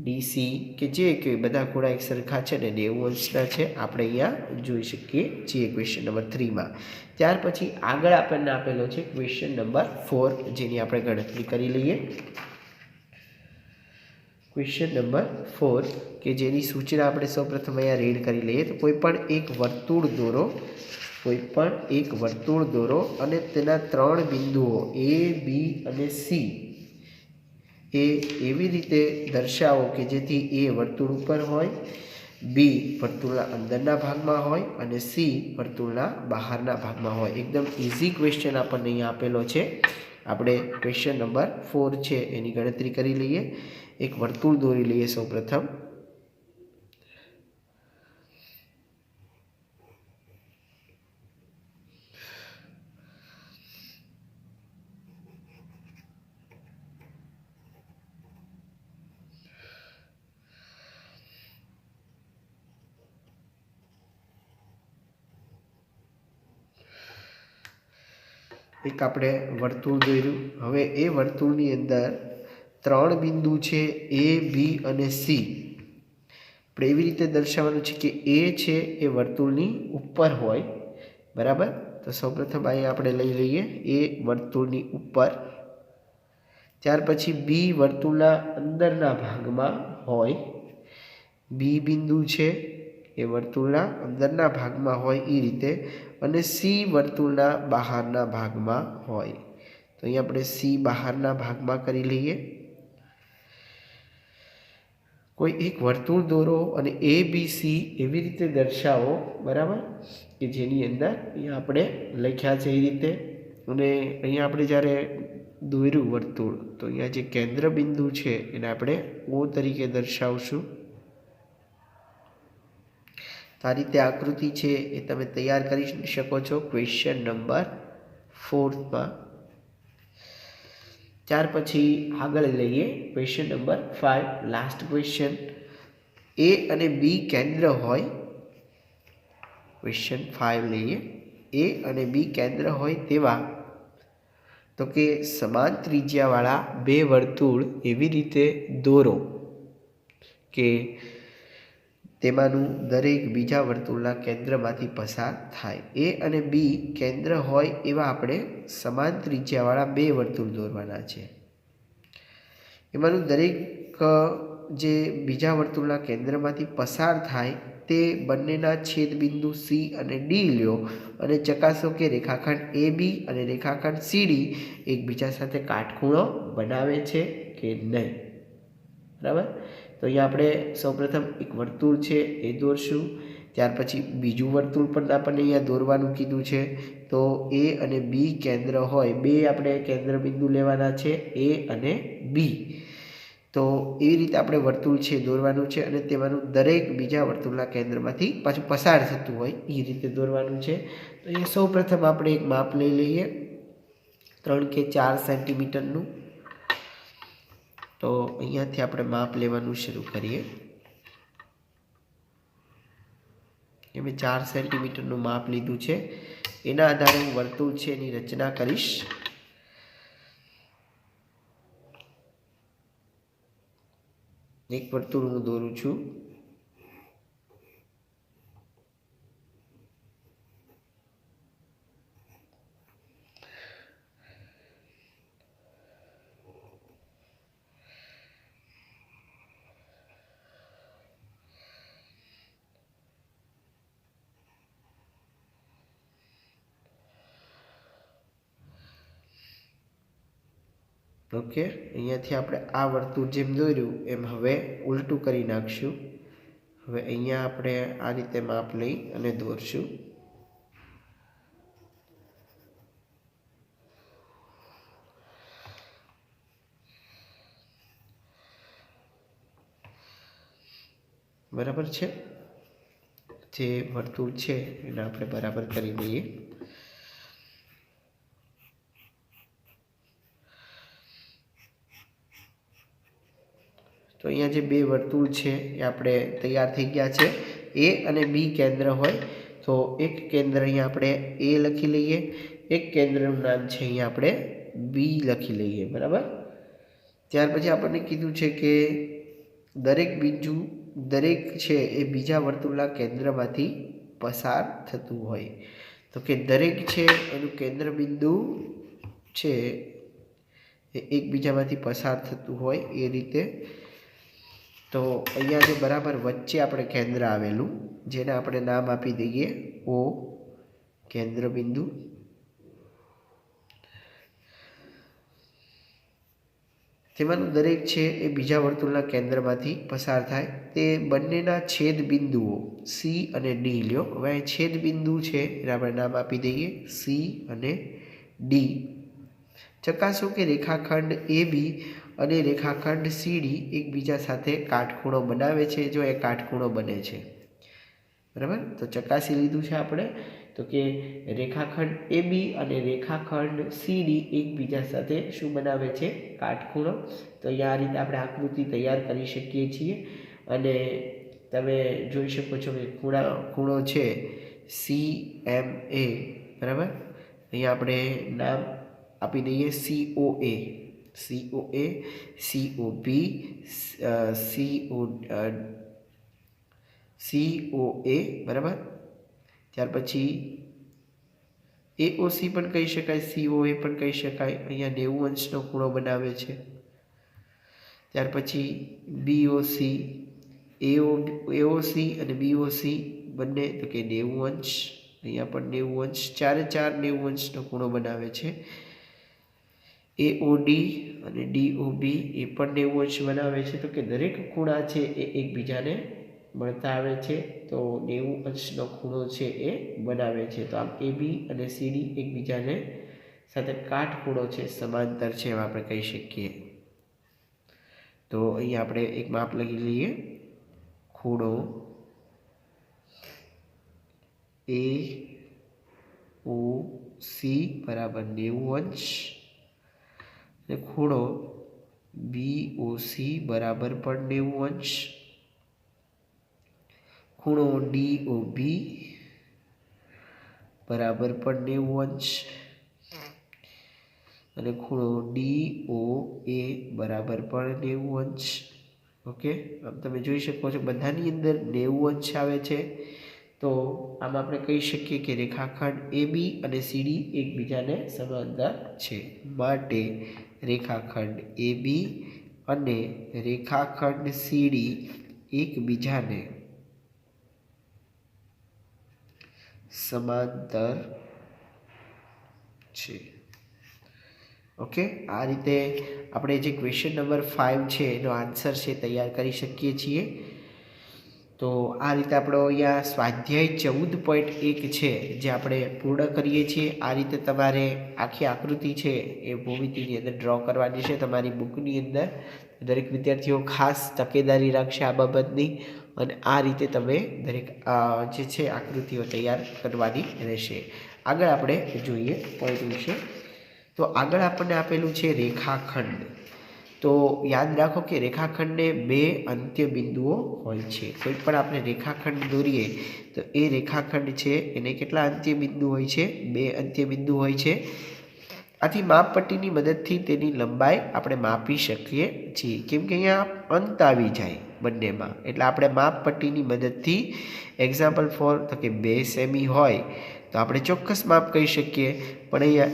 Speaker 1: DC કે જે કે બધા ખૂણા એક સરખા છે ને 90 અંશના છે, આપણે અહીંયા જોઈ શકીએ છીએ ક્વેશ્ચન નંબર 3 માં। ત્યાર પછી આગળ આપણને આપેલો છે ક્વેશ્ચન નંબર 4 જેની આપણે ગણતરી કરી લઈએ। ક્વેશ્ચન નંબર 4 કે જેની સૂચના આપણે સૌપ્રથમ અહીંયા રીડ કરી લઈએ તો કોઈ પણ એક વર્તુળ દોરો અને તેના 3 બિંદુઓ A, B અને C એ એવી રીતે દર્શાવો કે જેથી A વર્તુળ ઉપર હોય, B વર્તુળના અંદરના ભાગમાં હોય અને C વર્તુળના બહારના ભાગમાં હોય। એકદમ ઇઝી ક્વેશ્ચન આપણને અહીંયા આપેલો છે। આપણે ક્વેશ્ચન નંબર 4 છે એની ગણતરી કરી લઈએ। એક વર્તુળ દોરી લઈએ સૌપ્રથમ। એક આપણે વર્તુળ દોર્યું। હવે એ વર્તુળની અંદર 3 બિંદુ છે A, B અને C। આપણે એવી રીતે દર્શાવવાનું છે કે A છે એ વર્તુળની ઉપર હોય, બરાબર। તો સૌપ્રથમ અહીંયા આપણે લઈ લઈએ A વર્તુળની ઉપર। ત્યાર પછી B વર્તુળના અંદરના ભાગમાં હોય, B બિંદુ છે એ વર્તુળના અંદરના ભાગમાં હોય એ રીતે, અને C વર્તુળના બહારના ભાગમાં હોય। તો અહીંયા આપણે C બહારના ભાગમાં કરી લઈએ। કોઈ એક વર્તુળ દોરો અને A, B, C એવી રીતે દર્શાવો, બરાબર, કે જેની અંદર અહીંયા આપણે લખ્યા છે એ રીતે। અને અહીંયા આપણે જ્યારે દોર્યું વર્તુળ તો અહીંયા જે કેન્દ્ર બિંદુ છે એને આપણે O તરીકે દર્શાવશું। આ રીતે આકૃતિ છે એ તમે તૈયાર કરી શકો છો ક્વેશ્ચન નંબર 4 માં। ત્યાર પછી આગળ લઈએ question number 5, last question. A અને B કેન્દ્ર હોય, ક્વેશ્ચન 5 લઈએ। A અને B કેન્દ્ર હોય તેવા તો કે સમાન ત્રિજ્યાવાળા 2 વર્તુળ એવી રીતે દોરો કે તેમાંનું દરેક બીજા વર્તુળના કેન્દ્રમાંથી પસાર થાય। A અને B કેન્દ્ર હોય એવા આપણે સમાન ત્રિજ્યાવાળા 2 વર્તુળ દોરવાના છે। એમાંનું દરેક જે બીજા વર્તુળના કેન્દ્રમાંથી પસાર થાય તે બંનેના છેદબિંદુ C અને D લ્યો અને ચકાસો કે રેખાખંડ AB અને રેખાખંડ CD એકબીજા સાથે કાટખૂણો બનાવે છે કે નહીં, બરાબર। તો અહીંયા આપણે સૌપ્રથમ એક વર્તુળ છે એ દોરશું। ત્યાર પછી બીજું વર્તુળ પણ આપણને અહીંયા દોરવાનું કીધું છે। તો A અને B કેન્દ્ર હોય, 2 આપણે કેન્દ્ર બિંદુ લેવાના છે A અને B। તો એવી રીતે આપણે વર્તુળ છે દોરવાનું છે અને તેમાંનું દરેક બીજા વર્તુળના કેન્દ્રમાંથી પાછું પસાર થતું હોય એ રીતે દોરવાનું છે। તો એ સૌપ્રથમ આપણે એક માપ લઈ લઈએ 3 કે 4 સેન્ટીમીટરનું। તો અહીંયાથી આપણે માપ લેવાનું શરૂ કરીએ। મેં 4 સેન્ટીમીટરનું માપ લીધું છે। એના આધારે હું વર્તુળ છે એની રચના કરીશ। એક વર્તુળ હું દોરું છું। ओके, अहींयाथी आपणे आ वर्तुळ जेम दોર્યું एम हवे उलटું કરી નાખશું। હવે અહીંયા આપણે આ રીતે માપ લઈ અને દોરશું। बराबर है, जे वर्तुळ है एने आपणे बराबर करी दઈએ। तो अहींया जे बे वर्तुळ है ए आपणे तैयार थई गया है। ए अने बी केंद्र होय तो एक केंद्र अहींया आपणे ए लखी लईए, एक केंद्रनुं नाम छे अहींया आपणे बी लखी लईए। बराबर, त्यार पछी आपणे कीधुं छे के दरेक बिंदु दरेक है ए बीजा वर्तुळना केंद्रमांथी पसार थतुं होय। तो कि दरेक है एनुं केंद्र बिंदु है एक बीजामांथी पसार थतुं होय ए रीते। तो अहींया जे बराबर वच्चे आपणे केंद्र आवेलुं जेने आपणे नाम आपी दઈએ ओ केंद्र बिंदु। तेमांनुं दरेक है ए बीजा वर्तुळना केंद्रमांथी पसार थाय ते बंनेना छेद बिंदुओ सी अने डी ल्यो। हवे छेद बिंदु है एने आपणे नाम आपी दઈએ सी अने डी। चकासो के रेखाखंड ए बी अने रेखाखंड सी डी एकबीजा साथे काटखूणो बनावे छे। जो ए काटखूणो बने छे, बराबर, तो चकासी लीधुं छे आपणे। तो कि रेखाखंड ए बी अने रेखाखंड सी डी एकबीजा साथे शुं बनावे छे? काटखूणो। तो अहींया आ रीते आपणे आकृति तैयार करी शकीए छीए अने तमे जोई शको छो कि खूणो छे CMA, बराबर। अहींया आपणे नाम आपी दઈએ COA, COB, COA, बराबर। त्यार पछी AOC पण कही शकाय, COA पण कही शकाय। अहींया 90 अंशनो खूणो बनावे छे। त्यार पछी BOC, AOC अने BOC बंने तो कि 90 अंश, अहींया पण 90 अंश, चारे चार 90 अंशनो खूणो बनावे छे। AOD अने DOB ए पण 90 अंश बनावे छे। तो कि दरेक खूणा छे ए एकबीजाने મળતા આવે છે। तो 90 અંશનો ખૂણો છે એ બનાવે છે। તો આમ AB અને CD એકબીજાને સાથે કાટખૂણો છે, સમાંતર છે એમ આપણે કહી શકીએ। તો અહીં આપણે એક માપ લખી લઈએ, ખૂણો AOC બરાબર 90 અંશ અને ખૂણો BOC બરાબર પણ 90 અંશ, ખૂણો DOB बराबर पर 90 अंश અને ખૂણો DOA बराबर पर 90 अंश। ओके, आम तमे जोई शको छो बधानी अंदर 90 अंश आवे छे। तो आम आपणे कही शकीए कि रेखाखंड AB अने CD एकबीजाने समांतर छे, माटे रेखाखंड AB अने रेखाखंड CD एकबीजाने समांतर छे। ओके, आ रीते आपणे जे क्वेश्चन नंबर 5 छे एनो आंसर छे तैयार करी शकीए छीए। तो आ रीते आपणो अहींया स्वाध्याय 14.1 छे जे आपणे पूर्ण करीए छीए। आ रीते तमारे आखी आकृति छे ए भूमितिनी अंदर ड्रॉ करवानी छे तमारी बुकनी अंदर। दरेक विद्यार्थीओ खास तकेदारी राखशे आ बाबतनी અને આ રીતે તમે દરેક જે છે આકૃતિઓ તૈયાર કરવાની રહેશે। આગળ આપણે જોઈએ પોઈન્ટ વિશે। તો આગળ આપણને આપેલું છે રેખાખંડ। તો યાદ રાખો કે રેખાખંડને બે અંત્ય બિંદુઓ હોય છે। કોઈ પણ આપણે રેખાખંડ દોરીએ તો એ રેખાખંડ છે એને કેટલા અંત્ય બિંદુ હોય છે? બે અંત્ય બિંદુ હોય છે। આથી માપપટ્ટીની મદદથી તેની લંબાઈ આપણે માપી શકીએ છીએ, કેમ કે અહીંયા અંત આવી જાય બંનેમાં, એટલે આપણે માપપટ્ટીની મદદથી એક્ઝામ્પલ ફોર તો કે 2 સેમી હોય તો આપણે ચોક્કસ માપ કહી શકીએ, પણ અહીંયા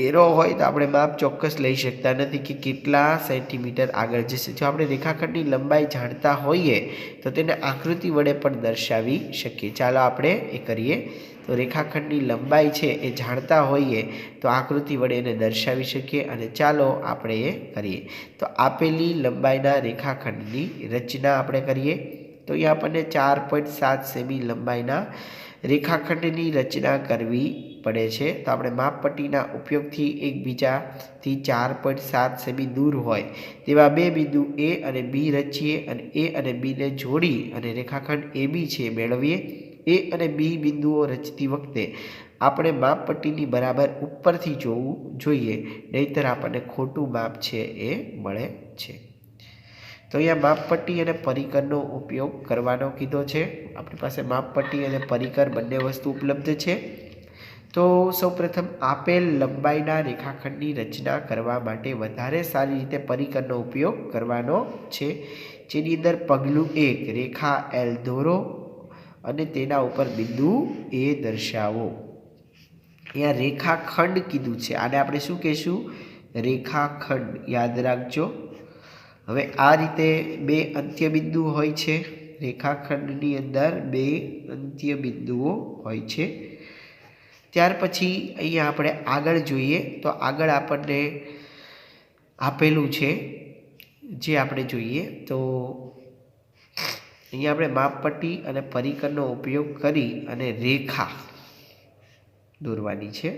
Speaker 1: એરો હોય તો આપણે માપ ચોક્કસ લઈ શકતા નથી કે કેટલા સેન્ટીમીટર આગળ જશે. જો આપણે રેખાખંડની લંબાઈ જાણતા હોઈએ તો તેને આકૃતિ વડે પણ દર્શાવી શકીએ. ચાલો આપણે એ કરીએ. તો રેખાખંડની લંબાઈ છે એ જાણતા હોઈએ તો આકૃતિ વડે એને દર્શાવી શકીએ, અને ચાલો આપણે એ કરીએ. તો આપેલી લંબાઈના રેખાખંડની રચના આપણે કરીએ. તો અહીંયા આપણને 4.7 સેમી લંબાઈના રેખાખંડની રચના કરવી પડે છે. તો આપણે માપપટ્ટીના ઉપયોગથી એકબીજાથી 4.7 સેમી દૂર હોય તેવા બે બિંદુ એ અને બી રચીએ, અને એ અને બીને જોડી અને રેખાખંડ એ બી છે મેળવીએ. એ અને બી બિંદુઓ રચતી વખતે આપણે માપપટ્ટીની બરાબર ઉપરથી જોવું જોઈએ, નહીંતર આપણને ખોટું માપ છે એ મળે છે. તો અહીંયા માપપટ્ટી અને પરિકરનો ઉપયોગ કરવાનો કીધો છે. આપણી પાસે માપપટ્ટી અને પરિકર બંને વસ્તુ ઉપલબ્ધ છે. તો સૌપ્રથમ આપેલ લંબાઈના રેખાખંડની રચના કરવા માટે વધારે સારી રીતે પરિકરનો ઉપયોગ કરવાનો છે, જેની અંદર પગલું 1, રેખા એલ દોરો અને તેના ઉપર બિંદુ એ દર્શાવો. અહીંયા રેખાખંડ કીધું છે, આને આપણે શું કહીશું? રેખાખંડ. યાદ રાખજો. હવે આ રીતે બે અંત્ય બિંદુ હોય છે. રેખાખંડની અંદર બે અંત્ય બિંદુઓ હોય છે. ત્યાર પછી અહીંયા આપણે આગળ જોઈએ. તો આગળ આપણને આપેલું છે જે આપણે જોઈએ. તો અહીંયા આપણે માપપટ્ટી અને પરિકરનો ઉપયોગ કરી અને રેખા દોરવાની છે.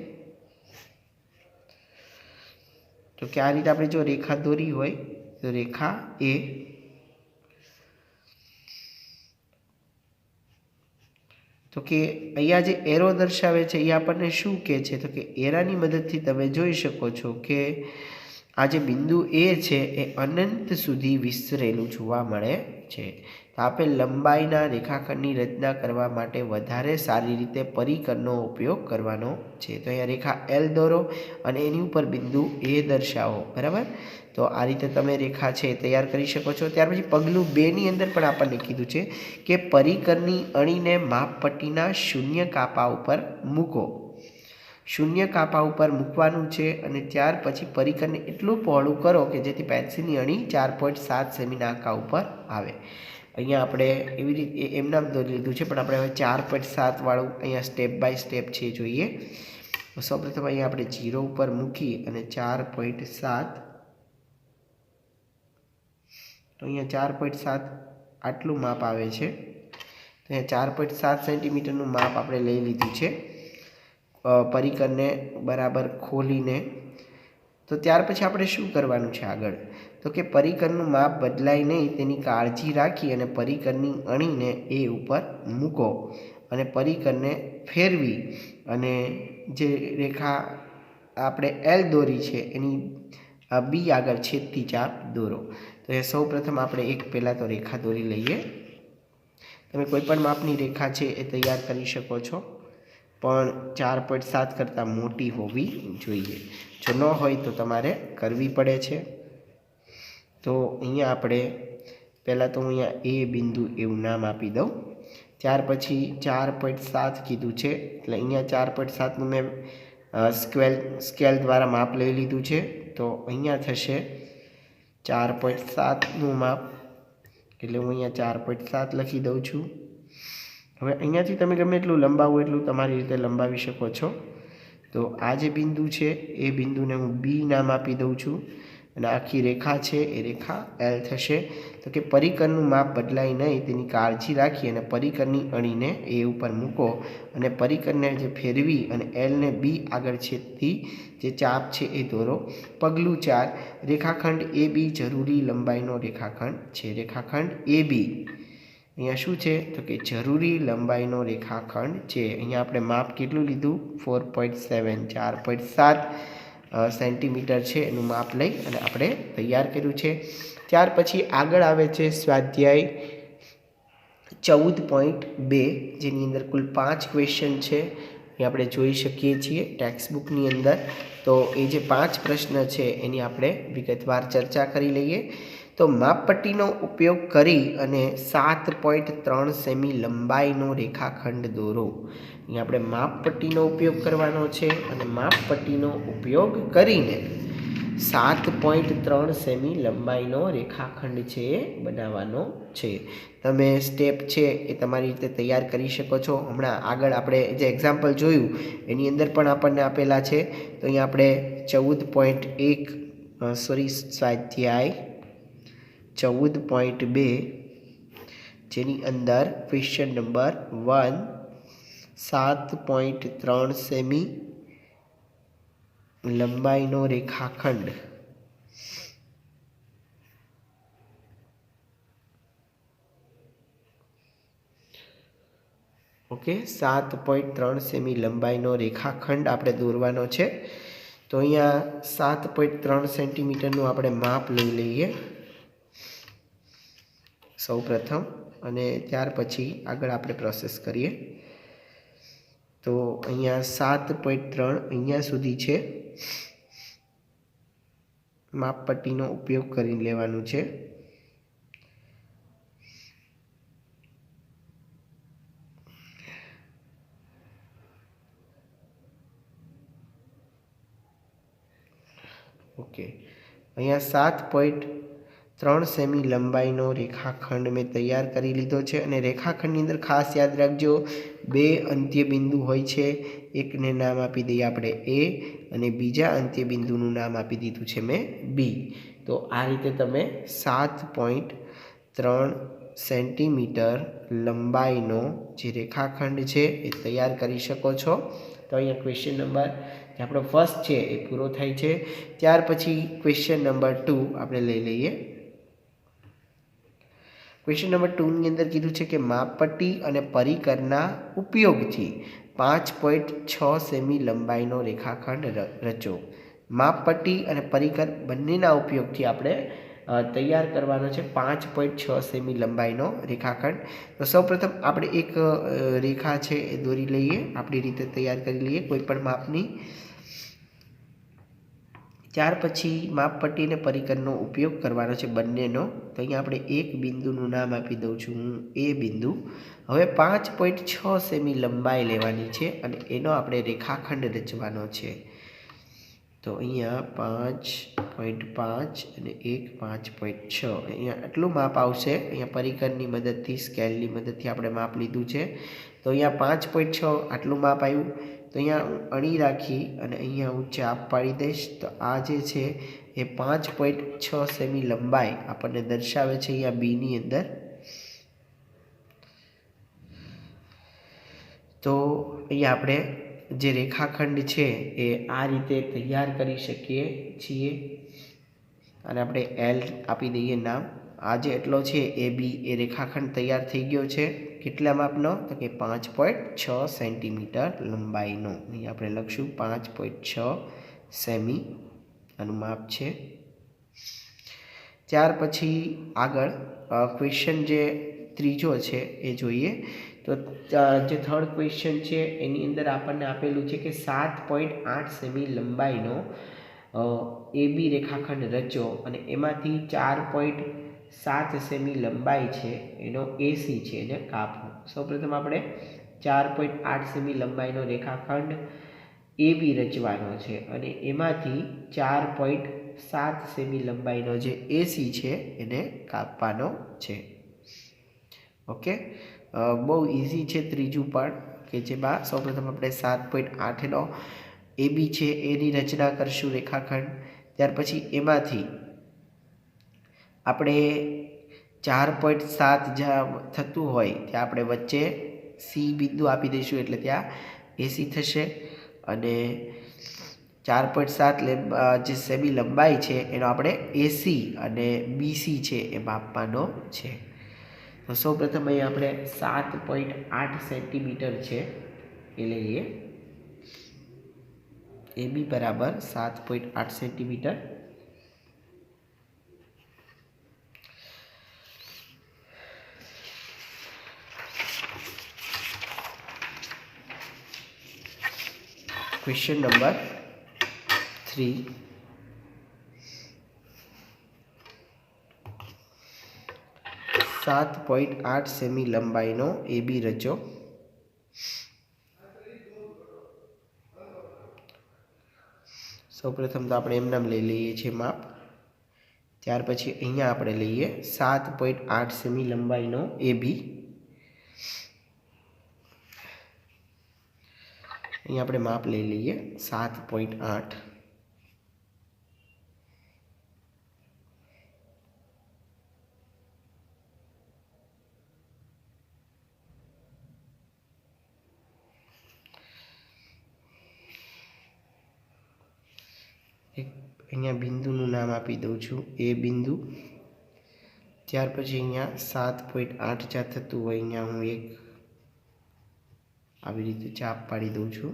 Speaker 1: તો કે આ રીતે આપણે જો રેખા દોરી હોય તો રેખા એ, તો કે અહીંયા જે એરો દર્શાવે છે એ આપણને શું કહે છે? તો કે એરાની મદદથી તમે જોઈ શકો છો કે આ જે બિંદુ એ છે એ અનંત સુધી વિસ્તરેલું જોવા મળે છે. તો આપેલ લંબાઈના રેખાખંડની રચના કરવા માટે વધારે સારી રીતે પરિકરનો ઉપયોગ કરવાનો છે. તો અહીંયા રેખા એલ દોરો અને એની ઉપર બિંદુ એ દર્શાવો. બરાબર? તો આ રીતે તમે રેખા છે તૈયાર કરી શકો છો. ત્યાર પછી પગલું 2 ની અંદર પણ આપણને કીધું છે કે પરિકરની અણીને માપપટ્ટીના શૂન્ય કાપા ઉપર મૂકો. શૂન્ય કાપા ઉપર મૂકવાનું છે, અને ત્યાર પછી પરિકરને એટલું પહોળું કરો કે જેથી પેન્સિલની અણી 4.7 સેમીના આંકા ઉપર આવે. અહીંયા આપણે એવી રીતે એમનામ દોરી લીધું છે, પણ આપણે હવે 4.7 વાળું અહીંયા સ્ટેપ બાય સ્ટેપ છે જોઈએ. સૌપ્રથમ અહીંયા આપણે 0 ઉપર મૂકી અને 4.7, તો અહીંયા 4.7 આટલું માપ આવે છે. તો અહીંયા 4.7 સેન્ટીમીટરનું માપ આપણે લઈ લીધું છે પરિકરને બરાબર ખોલીને. તો ત્યાર પછી આપણે શું કરવાનું છે આગળ? તો કે પરિકરનું માપ બદલાય નહીં તેની કાળજી રાખી અને પરિકરની અણીને એ ઉપર મૂકો અને પરિકરને ફેરવી અને જે રેખા આપણે એલ દોરી છે એની બી આગળ છેદતી ચાપ દોરો. તો એ સૌ પ્રથમ આપણે એક પહેલાં તો રેખા દોરી લઈએ. તમે કોઈપણ માપની રેખા છે એ તૈયાર કરી શકો છો, પણ 4.7 કરતાં મોટી હોવી જોઈએ. જો ન હોય તો તમારે કરવી પડે છે. તો અહીંયા આપણે પહેલાં તો હું અહીંયા એ બિંદુ એવું નામ આપી દઉં. ત્યાર પછી 4.7 કીધું છે, એટલે અહીંયા 4.7નું મેં સ્કેલ દ્વારા માપ લઈ લીધું છે. તો અહીંયા થશે 4.7નું માપ, એટલે હું અહીંયા 4.7 લખી દઉં છું. હવે અહીંયાથી તમે ગમે એટલું લંબાવો એટલું તમારી રીતે લંબાવી શકો છો. તો આ જે બિંદુ છે એ બિંદુને હું બી નામ આપી દઉં છું, અને આખી રેખા છે એ રેખા એલ થશે. તો કે પરિકરનું માપ બદલાય નહીં તેની કાળજી રાખી અને પરિકરની અણીને એ ઉપર મૂકો અને પરિકરને જે ફેરવી અને એલને બી આગળ છેદતી જે ચાપ છે એ દોરો. પગલું 4, રેખાખંડ એ બી જરૂરી લંબાઈનો રેખાખંડ છે. રેખાખંડ એ બી અહીંયા શું છે? તો કે જરૂરી લંબાઈનો રેખાખંડ છે. અહીંયા આપણે માપ કેટલું લીધું? 4.7, 4.7 સેન્ટીમીટર છે એનું માપ લઈ અને આપણે તૈયાર કર્યું છે. ત્યાર પછી આગળ આવે છે સ્વાધ્યાય 14.2, જેની અંદર કુલ 5 ક્વેશ્ચન છે એ આપણે જોઈ શકીએ છીએ ટેક્સ્ટ બુકની અંદર. તો એ જે 5 પ્રશ્ન છે એની આપણે વિગતવાર ચર્ચા કરી લઈએ. તો માપપટ્ટીનો ઉપયોગ કરી અને 7.3 સેમી લંબાઈનો રેખાખંડ દોરો। અહીં આપણે માપપટ્ટીનો ઉપયોગ કરવાનો છે અને માપપટ્ટીનો ઉપયોગ કરીને 7.3 સેમી લંબાઈનો રેખાખંડ છે એ બનાવવાનો છે। તમે સ્ટેપ છે એ તમારી રીતે તૈયાર કરી શકો છો। હમણાં આગળ આપણે જે એક્ઝામ્પલ જોયું એની અંદર પણ આપણને આપેલા છે। તો અહીંયા આપણે 14.1 સ્વાધ્યાય 14.2 જેની અંદર ક્વેશ્ચન નંબર 1 7.3 સેમી લંબાઈનો રેખાખંડ ઓકે 7.3 સેમી લંબાઈનો રેખાખંડ આપણે દોરવાનો છે। તો અહીંયા 7.3 સેન્ટીમીટરનું આપણે માપ લઈ લઈએ સૌ પ્રથમ અને ત્યાર પછી આગળ આપણે પ્રોસેસ કરીએ। તો અહીંયા 7.3 અહીંયા સુધી છે માપપટ્ટીનો ઉપયોગ કરી લેવાનું છે। ओके अहींया 7.3 सेमी लंबाईनो रेखाखंड में तैयार करी लीधो छे अने रेखाखंडनी अंदर खास याद राखजो बे अंत्य बिंदु होय छे। एक ने नाम आपी दઈએ આપણે ए અને બીજા અંત્ય બિંદુનું નામ આપી દીધું છે મેં बी। તો આ રીતે તમે 7.3 સેન્ટીમીટર લંબાઈનો જે રેખાખંડ છે એ તૈયાર કરી શકો છો। તો અહીંયા ક્વેશ્ચન નંબર જે આપણો ફર્સ્ટ છે એ પૂરો થાય છે। ત્યાર પછી ક્વેશ્ચન નંબર 2 આપણે લઈ લઈએ। क्वेश्चन नंबर 2 ની અંદર કીધું છે કે માપપટ્ટી અને પરિકરના ઉપયોગથી 5.6 સેમી લંબાઈનો રેખાખંડ રચો। માપપટ્ટી અને પરિકર બંનેના ઉપયોગથી આપણે તૈયાર કરવાનો છે 5.6 સેમી લંબાઈનો રેખાખંડ। તો સૌપ્રથમ આપણે એક રેખા છે એ દોરી લઈએ, આપણી રીતે તૈયાર કરી લઈએ કોઈપણ માપની। ત્યાર પછી માપપટ્ટી અને પરિકરનો ઉપયોગ કરવાનો છે બંનેનો। તો અહીંયા આપણે એક બિંદુનું નામ આપી દઉં છું હું એ બિંદુ। હવે 5.6 સેમી લંબાઈ લેવાની છે અને એનો આપણે રેખાખંડ રચવાનો છે। તો અહીંયા 5.5 અને એક 5.6 અહીંયા આટલું માપ આવશે। અહીંયા પરિકરની મદદથી સ્કેલની મદદથી આપણે માપ લીધું છે। તો અહીંયા 5.6 આટલું માપ આવ્યું। તો અહીંયા હું અણી રાખી અને અહીંયા હું ચાપ પાડી દઈશ। તો આ જે છે એ 5.6 સેમી લંબાઈ આપણને દર્શાવે છે અહીંયા બીની અંદર। તો અહીંયા આપણે જે રેખાખંડ છે એ આ રીતે તૈયાર કરી શકીએ છીએ અને આપણે એલ આપી દઈએ નામ। આ જે એટલો છે એ બી એ રેખાખંડ તૈયાર થઈ ગયો છે। કેટલા માપનો? તો કે 5.6 સેન્ટીમીટર લંબાઈનો। અહીં આપણે લખશું 5.6 સેમી આનું માપ છે। ત્યાર પછી આગળ ક્વેશ્ચન જે ત્રીજો છે એ જોઈએ। તો જે થર્ડ ક્વેશ્ચન છે એની અંદર આપણને આપેલું છે કે 7.8 સેમી લંબાઈનો એ બી રેખાખંડ રચો અને એમાંથી 4.7 સેમી લંબાઈ છે એનો એસી છે એને કાપો। સૌપ્રથમ આપણે 4.8 સેમી લંબાઈનો રેખાખંડ એ બી રચવાનો છે અને એમાંથી 4.7 સેમી લંબાઈનો જે એસી છે એને કાપવાનો છે। ઓકે બહુ ઇઝી છે ત્રીજું પણ કે જેમાં સૌપ્રથમ આપણે 7.8નો એ બી છે એની રચના કરશું રેખાખંડ। ત્યાર પછી એમાંથી આપણે 4.7 જ્યાં થતું હોય ત્યાં આપણે વચ્ચે સી બિંદુ આપી દઈશું એટલે ત્યાં એસી થશે અને 4.7 જે સેમી લંબાઈ છે એનો આપણે એસી અને બીસી છે એ માપવાનો છે। તો સૌપ્રથમ અહીં આપણે 7.8 સેન્ટીમીટર છે એ લઈએ। એ બી બરાબર 7.8 સેન્ટીમીટર। क्वेश्चन नंबर 3 7.8 સેમી લંબાઈનો AB રચો। સૌપ્રથમ તો આપણે એમ નામ લઈ લઈએ છીએ માપ। ત્યાર પછી અહીંયા આપણે લઈએ 7.8 સેમી લંબાઈનો AB। અહીંયા આપણે માપ લઈ લઈએ 7.8। एक अहींया बिंदुનું નામ આપી દઉં છું ए बिंदु। ત્યાર પછી અહીંયા 7.8 જ્યાં થતું હોય અહીંયા હું એક આવી રીતે ચાપ પાડી દઉં છું।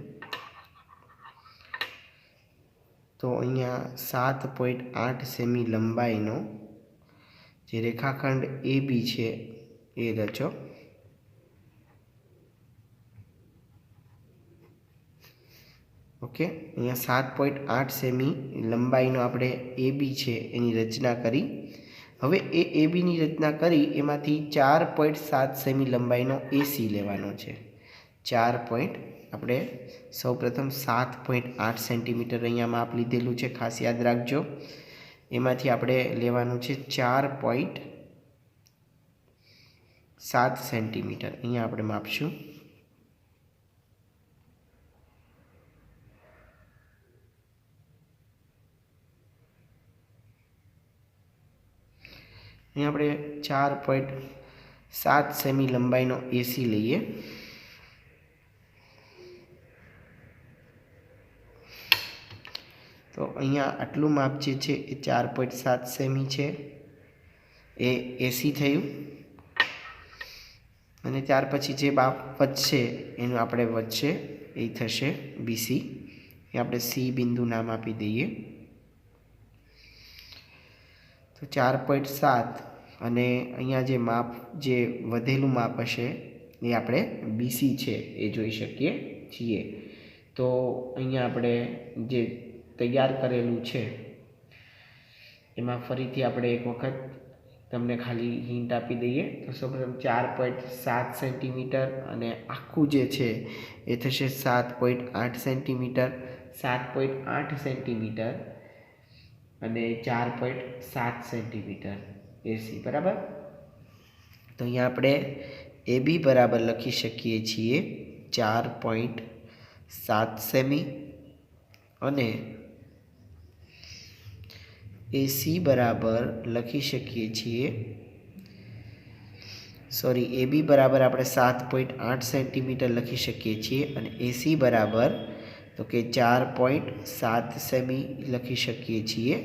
Speaker 1: તો અહીંયા 7.8 સેમી લંબાઈનો જે રેખાખંડ AB છે એ રચો। ओके अहींया 7.8 सेमी लंबाईनो आपणे AB छे एनी रचना करी। हवे ए AB नी रचना करी एमांथी 4.7 सेमी लंबाईनो AC लेवानो छे। 4 पॉइंट आपणे सौप्रथम 7.8 सेंटीमीटर अहींया माप लीधेलुं छे, खास याद राखजो। एमांथी आपणे लेवानुं छे 4.7 सेंटीमीटर अहींया आपणे मापशुं। अहीं आपणे 4.7 सेमी लंबाईनो AC लईए। तो अहींया आटलुं माप जे छे ए 4.7 सेमी छे ए AC थयुं। अने त्यार पछी जे माप वधशे एनुं आपणे वच्चे ए थशे BC। ए आपणे C बिंदु नाम आपी दईए। तो 4.7 अने अहींया जे माप जे वधेलुं माप हशे ए आपणे BC छे ए जोई शकीए छीए। तो अहींया आपणे जे तैयार करेलुं छे एमां फरीथी आपणे एक वखत तमने खाली हिंट आपी दईए। तो सौप्रथम 4.7 सेंटीमीटर अने आखुं जे छे ए थशे 7.8 सेंटीमीटर। 7.8 सेंटीमीटर अने 4.7 सेंटीमीटर AC बराबर। तो अहींया आपणे AB बराबर लखी शकीए छीए 4.7 सेमी अने AC बराबर लखी शकीए छीए सॉरी AB बराबर आपणे 7.8 सेंटीमीटर लखी शकीए छीए अने AC बराबर तो कि 4.7 सेमी लखी शकीए छीए।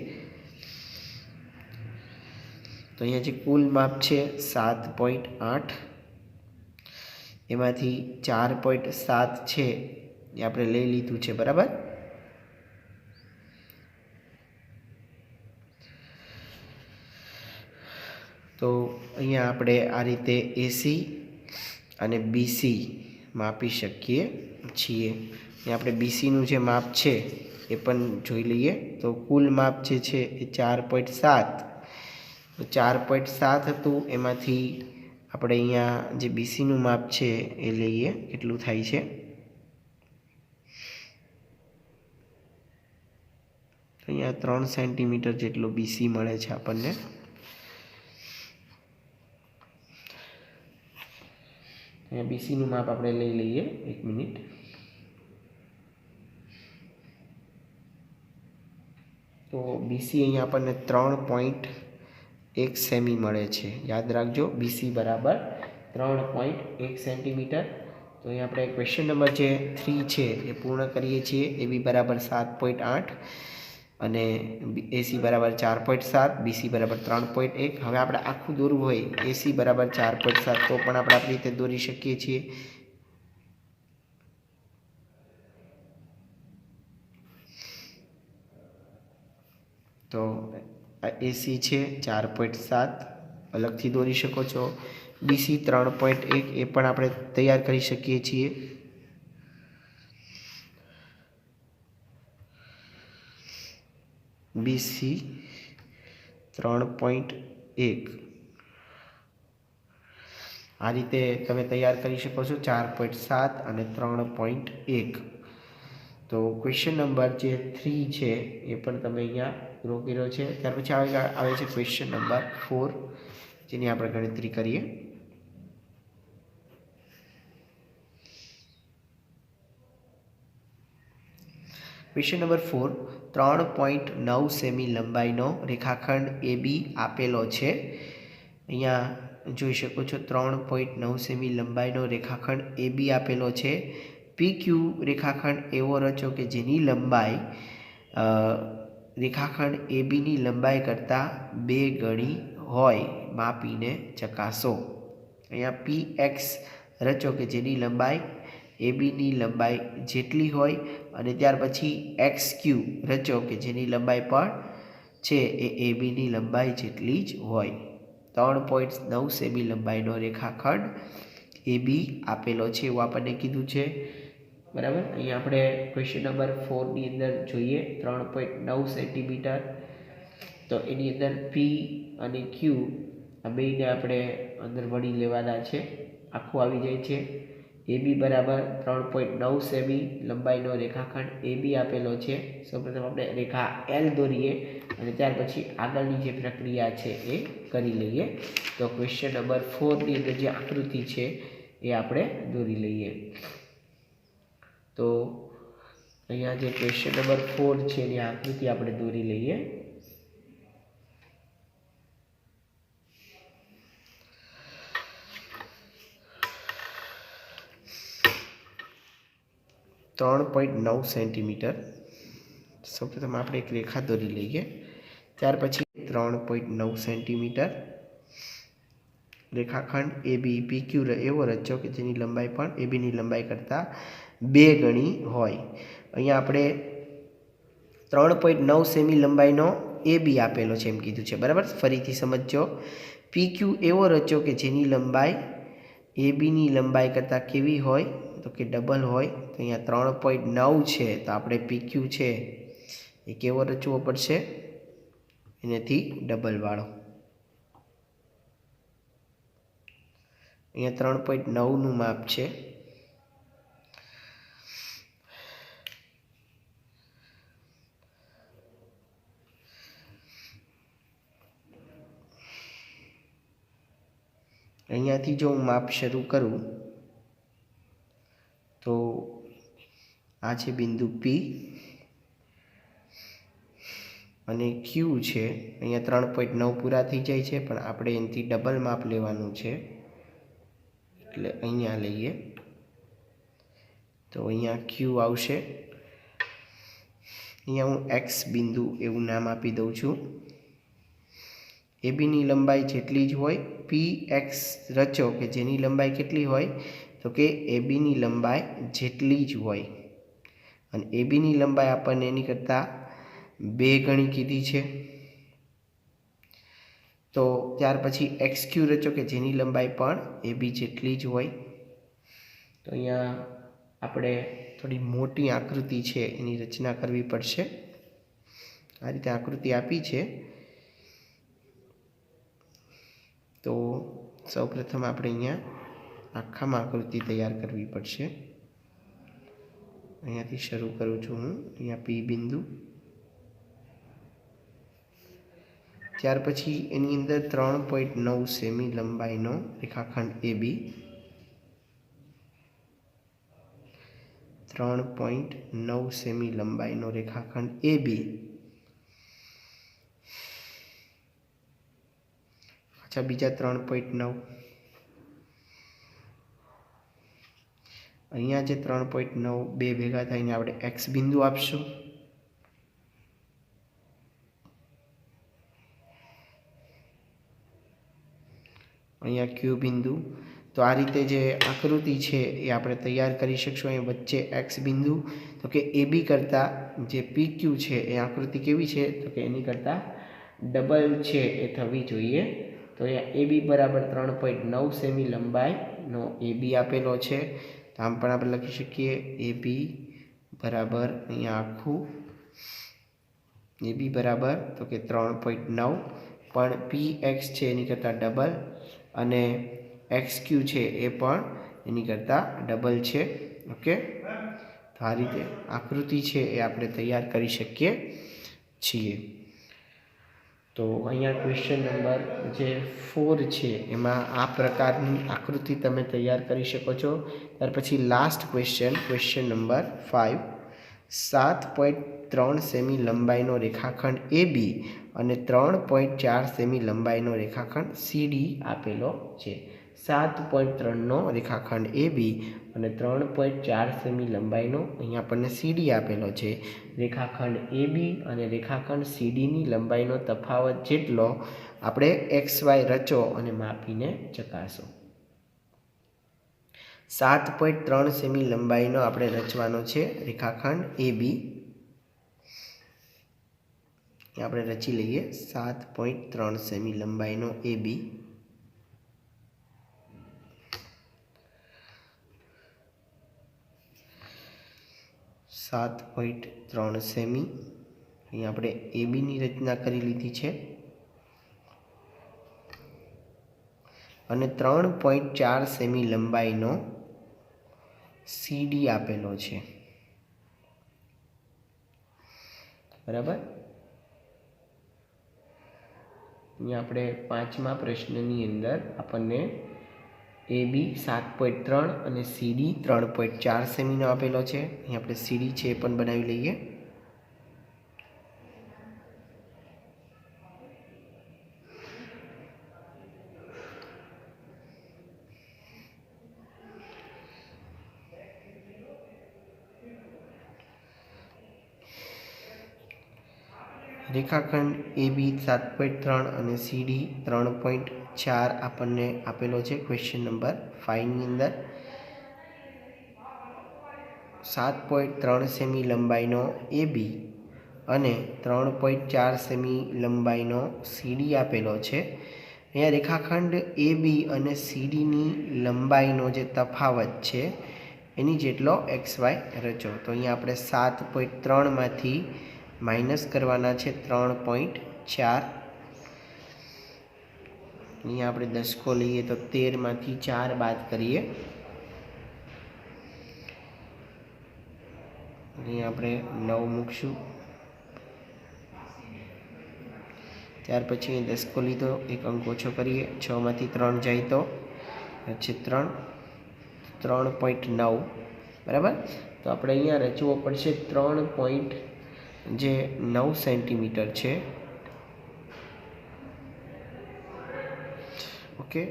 Speaker 1: तो अहींया जे कुल माप छे 7.8 एमांथी 4.7 छे ए आपणे लई लीधुं छे बराबर। तो अहींया आपणे आ रीते AC अने BC मापी शकीए छीए। अहींया आपणे BC नुं जे माप छे ए पण जोई लईए। तो कुल माप जे छे ए 4.7 तो 4.7 हतुं एमांथी આપણે અહીંયા જે BCનું માપ છે એ લઈએ કેટલું થાય છે। અહીંયા 3 સેન્ટીમીટર જેટલો BC મળે છે આપણને। અહીંયા BCનું માપ આપણે લઈ લઈએ 1 મિનિટ। તો BC અહીંયા આપણને 3.1 સેમી મળે છે। યાદ રાખજો BC બરાબર 3.1 સેન્ટીમીટર। તો અહીં આપણે ક્વેશ્ચન નંબર જે 3 છે એ પૂર્ણ કરીએ છીએ। AB બરાબર 7.8 અને AC બરાબર 4.7, BC બરાબર 3.1। હવે આપણે આખું દોરવું હોય AC બરાબર 4.7 તો પણ આપણે આપણી રીતે દોરી શકીએ છીએ। તો AC છે 4.7 अलगथी दौरी शको छो। BC 3.1 ए पण आपणे तैयार करी शकीए छीए। BC 3.1 આ રીતે તમે તૈયાર કરી શકો છો 4.7 અને 3.1. તો ક્વેશ્ચન નંબર જે 3 છે એ પણ તમે અહીંયા ડ્રો કર્યો છે. ત્યાર પછી આવે છે ક્વેશ્ચન નંબર 4, જેની આપણે ગણતરી કરીએ. ક્વેશ્ચન નંબર 4, 3.9 સેમી લંબાઈનો રેખાખંડ AB આપેલો છે. અહીંયા જોઈ શકો છો 3.9 સેમી લંબાઈનો રેખાખંડ AB આપેલો છે. PQ રેખાખંડ એવો રચો કે જેની લંબાઈ રેખાખંડ ABની લંબાઈ કરતાં 2 ગણી હોય, માપીને ચકાસો. અહીંયા PX રચો કે જેની લંબાઈ ABની લંબાઈ જેટલી હોય, અને ત્યાર પછી XQ રચો કે જેની લંબાઈ પણ છે એ ABની લંબાઈ જેટલી જ હોય. 3.9 સેમી લંબાઈનો રેખાખંડ AB આપેલો છે એવું આપણને કીધું છે. બરાબર. અહીંયા આપણે ક્વેશ્ચન નંબર 4ની અંદર જોઈએ 3.9 સેન્ટીમીટર. તો એની અંદર P અને Q આ બેને આપણે અંદર વળી લેવાના છે. આખું આવી જાય છે. AB બરાબર 3.9 સેમી લંબાઈનો રેખાખંડ AB આપેલો છે. સૌપ્રથમ આપણે રેખા L દોરીએ અને ત્યાર પછી આગળની જે પ્રક્રિયા છે એ કરી લઈએ. તો ક્વેશ્ચન નંબર 4ની અંદર જે આકૃતિ છે એ આપણે દોરી લઈએ. તો અહીંયા જે ક્વેશ્ચન નંબર 4 છે એની આકૃતિ આપણે દોરી લઈએ. .9 સેન્ટીમીટર. સૌપ્રથમ આપણે એક રેખા દોરી લઈએ. ત્યાર પછી 3.9 સેન્ટીમીટર રેખાખંડ AB PQ એવો રચો કે જેની લંબાઈ પણ ABની લંબાઈ કરતાં 2 ગણી હોય. અહીંયા આપણે 3.9 સેમી લંબાઈનો AB આપેલો છે એમ કીધું છે. બરાબર. ફરીથી સમજો. PQ એવો રચો કે જેની લંબાઈ ABની લંબાઈ કરતાં કેવી હોય, તો કે ડબલ હોય. તો અહીંયા 3.9 છે તો આપણે PQ છે એ કેવો રચવો પડશે, એનાથી ડબલ વાળો. અહીંયા 3.9નું માપ છે. અહીંયાથી જો હું માપ શરૂ કરું તો આ છે બિંદુ P અને Q છે. અહીંયા 3.9 પૂરા થઈ જાય છે, પણ આપણે એનાથી ડબલ માપ લેવાનું છે, એટલે અહીંયા લઈએ. તો અહીંયા Q આવશે. અહીંયા હું X બિંદુ એવું નામ આપી દઉં છું. ABની લંબાઈ જેટલી જ હોય. PX રચો કે જેની લંબાઈ કેટલી હોય, તો કે ABની લંબાઈ જેટલી જ હોય. અને ABની લંબાઈ આપણને એની કરતાં 2 ગણી કીધી છે. તો ત્યાર પછી XQ રચો કે જેની લંબાઈ પણ AB જેટલી જ હોય. તો અહીંયા આપણે થોડી મોટી આકૃતિ છે એની રચના કરવી પડશે. આ રીતે આકૃતિ આપી છે. તો સૌપ્રથમ આપણે અહીંયા આખામાં આકૃતિ તૈયાર કરવી પડશે. અહીંયાથી શરૂ કરું છું હું. અહીંયા P બિંદુ. ત્યાર પછી એની અંદર 3.9 સેમી લંબાઈનો રેખાખંડ AB. 3.9 સેમી લંબાઈનો રેખાખંડ AB. અચ્છા, બીજા 3.9. અહીંયા જે 3.9 બે ભેગા થઈને આપણે X બિંદુ આપશું. અહીંયા Q બિંદુ. તો આ રીતે જે આકૃતિ છે એ આપણે તૈયાર કરી શકશું. અહીં વચ્ચે X બિંદુ. તો કે AB કરતાં જે PQ છે એ આકૃતિ કેવી છે, તો કે એની કરતાં ડબલ છે એ થવી જોઈએ. તો અહીંયા AB બરાબર 3.9 સેમી લંબાઈનો AB આપેલો છે. તો આમ પણ આપણે લખી શકીએ AB બરાબર અહીંયા આખું AB બરાબર તો કે 3.9, પણ PX છે એની કરતાં ડબલ, અને एक्स क्यू है ए पण एनी करता डबल है। ओके, तो आ रीते आकृति है ये आपणे तैयार करी शकीए छीए। तो अहींया क्वेश्चन नंबर जे 4 है एमां आ प्रकारनी आकृति तमे तैयार करी शको छो। त्यार पछी लास्ट क्वेश्चन नंबर 5, 7.3 सेमी लंबाईनो रेखाखंड ए बी अने 3.4 सेमी लंबाईनो रेखाखंड सी डी आपेलो छे। 7.3 नो रेखाखंड ए बी अने 3.4 सेमी लंबाईनो अहींया आपणे सी डी आपेलो छे। रेखाखंड ए बी अने रेखाखंड सी डी नी लंबाईनो तफावत जेटलो आपणे एक्स वाय रचो अने मापीने चकासो। 7.3 सेमी लंबाईनो आपणे रचवानो छे रेखाखंड ए बी। आपणे रची लईए 7.3 सेमी लंबाईनो ए बी। 7.3 सेमी अहीं आपणे ए बी नी रचना करी लीधी छे अने 3.4 सेमी लंबाईनो सी डी आपेलो छे। बराबर, अहीं आपणे 5मा प्रश्ननी अंदर आपणने ए बी 7.3 અને सी डी 3.4 સેમીનો આપેલો છે। અહીં આપણે सी डी છે એ પણ બનાવી લઈએ। રેખાખંડ એ બી 7.3 અને सी डी 3.4 આપણને આપેલો છે ક્વેશ્ચન નંબર 5 ની અંદર। 7.3 સેમી લંબાઈનો એ બી અને 3.4 સેમી લંબાઈનો सी डी આપેલો છે। અહીંયા રેખાખંડ એ બી અને सी डी ની લંબાઈનો જે તફાવત છે એની જેટલો एक्स वाय રચો। તો અહીંયા આપણે 7.3 માંથી माइनस करवाना है 3.4। अहीं आपणे दशको लीए तो 13 मांथी 4 बाद करिए। अहीं आपणे 9 मूकशुं। त्यार पछी दशको लीधो, एक अंक ओछो करिए। 6 मांथी 3 जाए तो 3.9 बराबर। तो आपणे अहींया रचवो पड़शे 3.9 सेंटीमीटर है। ओके,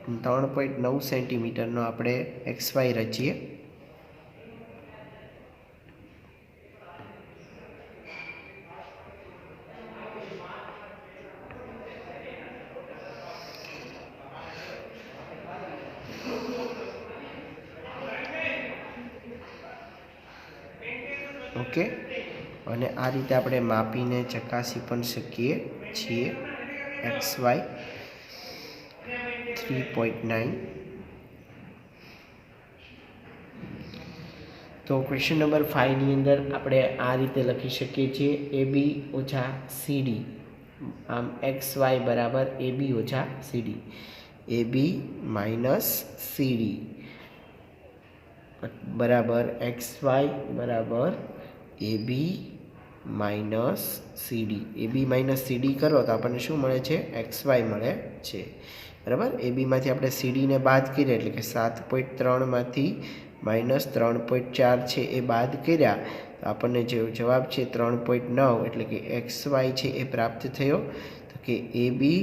Speaker 1: 3.9 सेंटीमीटर नो आपणे एक्स वाय रचीए। ओके, અને આ રીતે આપણે માપીને ચકાસી પણ શકીએ છીએ। एक्स वाय 3.9। तो क्वेश्चन नंबर 5 ની અંદર આપણે આ રીતે લખી શકીએ છીએ ए बी ઓછા सी डी। આમ एक्स वाय बराबर ए बी ઓછા C D. A B minus C D बराबर एक्स वाय बराबर A B minus C D. A B minus C D करो तो आपने शू मळे छे एक्स वाय मळे छे। बराबर, ए बी मांथी आपणे सी डी ने बाद करीए एटले के 7.3 मांथी माइनस 3.4 छे ए बाद कर्या तो आपने जो जवाब छे 3.9 एटले के एक्स वाय छे ए प्राप्त थयो। तो कि A B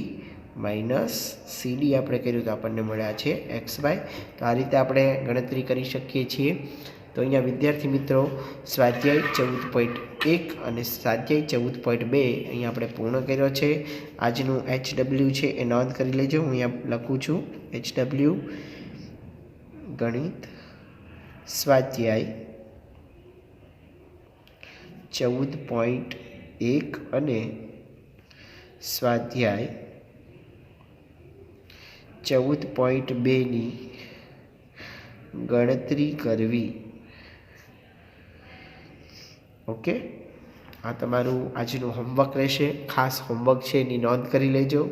Speaker 1: minus C D आपणे कर्युं तो आपने मळ्या छे एक्स वाय। तो आ रीते आपणे गणतरी करी शकीए छीए। तो अहींया विद्यार्थी मित्रों स्वाध्याय 14.1 અને સ્વાધ્યાય 14.2 અહીં આપણે પૂર્ણ કર્યો છે। આજનું HW છે એ નોંધ કરી લેજો। હું અહીંયા લખું છું HW ગણિત સ્વાધ્યાય 14.1 અને સ્વાધ્યાય 14.2 ની ગણતરી કરવી। ओके, आ तमारू आजनु होमवर्क रहेशे। खास होमवर्क छे एनी नोंध करी लेजो।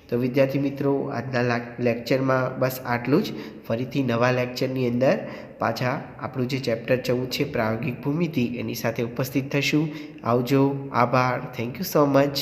Speaker 1: તો વિદ્યાર્થી મિત્રો, આજના લેક્ચરમાં બસ આટલું જ. ફરીથી નવા લેક્ચરની અંદર પાછા આપણું જે ચેપ્ટર 14 છે પ્રાયોગિક ભૂમિતિ એની સાથે ઉપસ્થિત થશું. આવજો. આભાર. Thank you so much.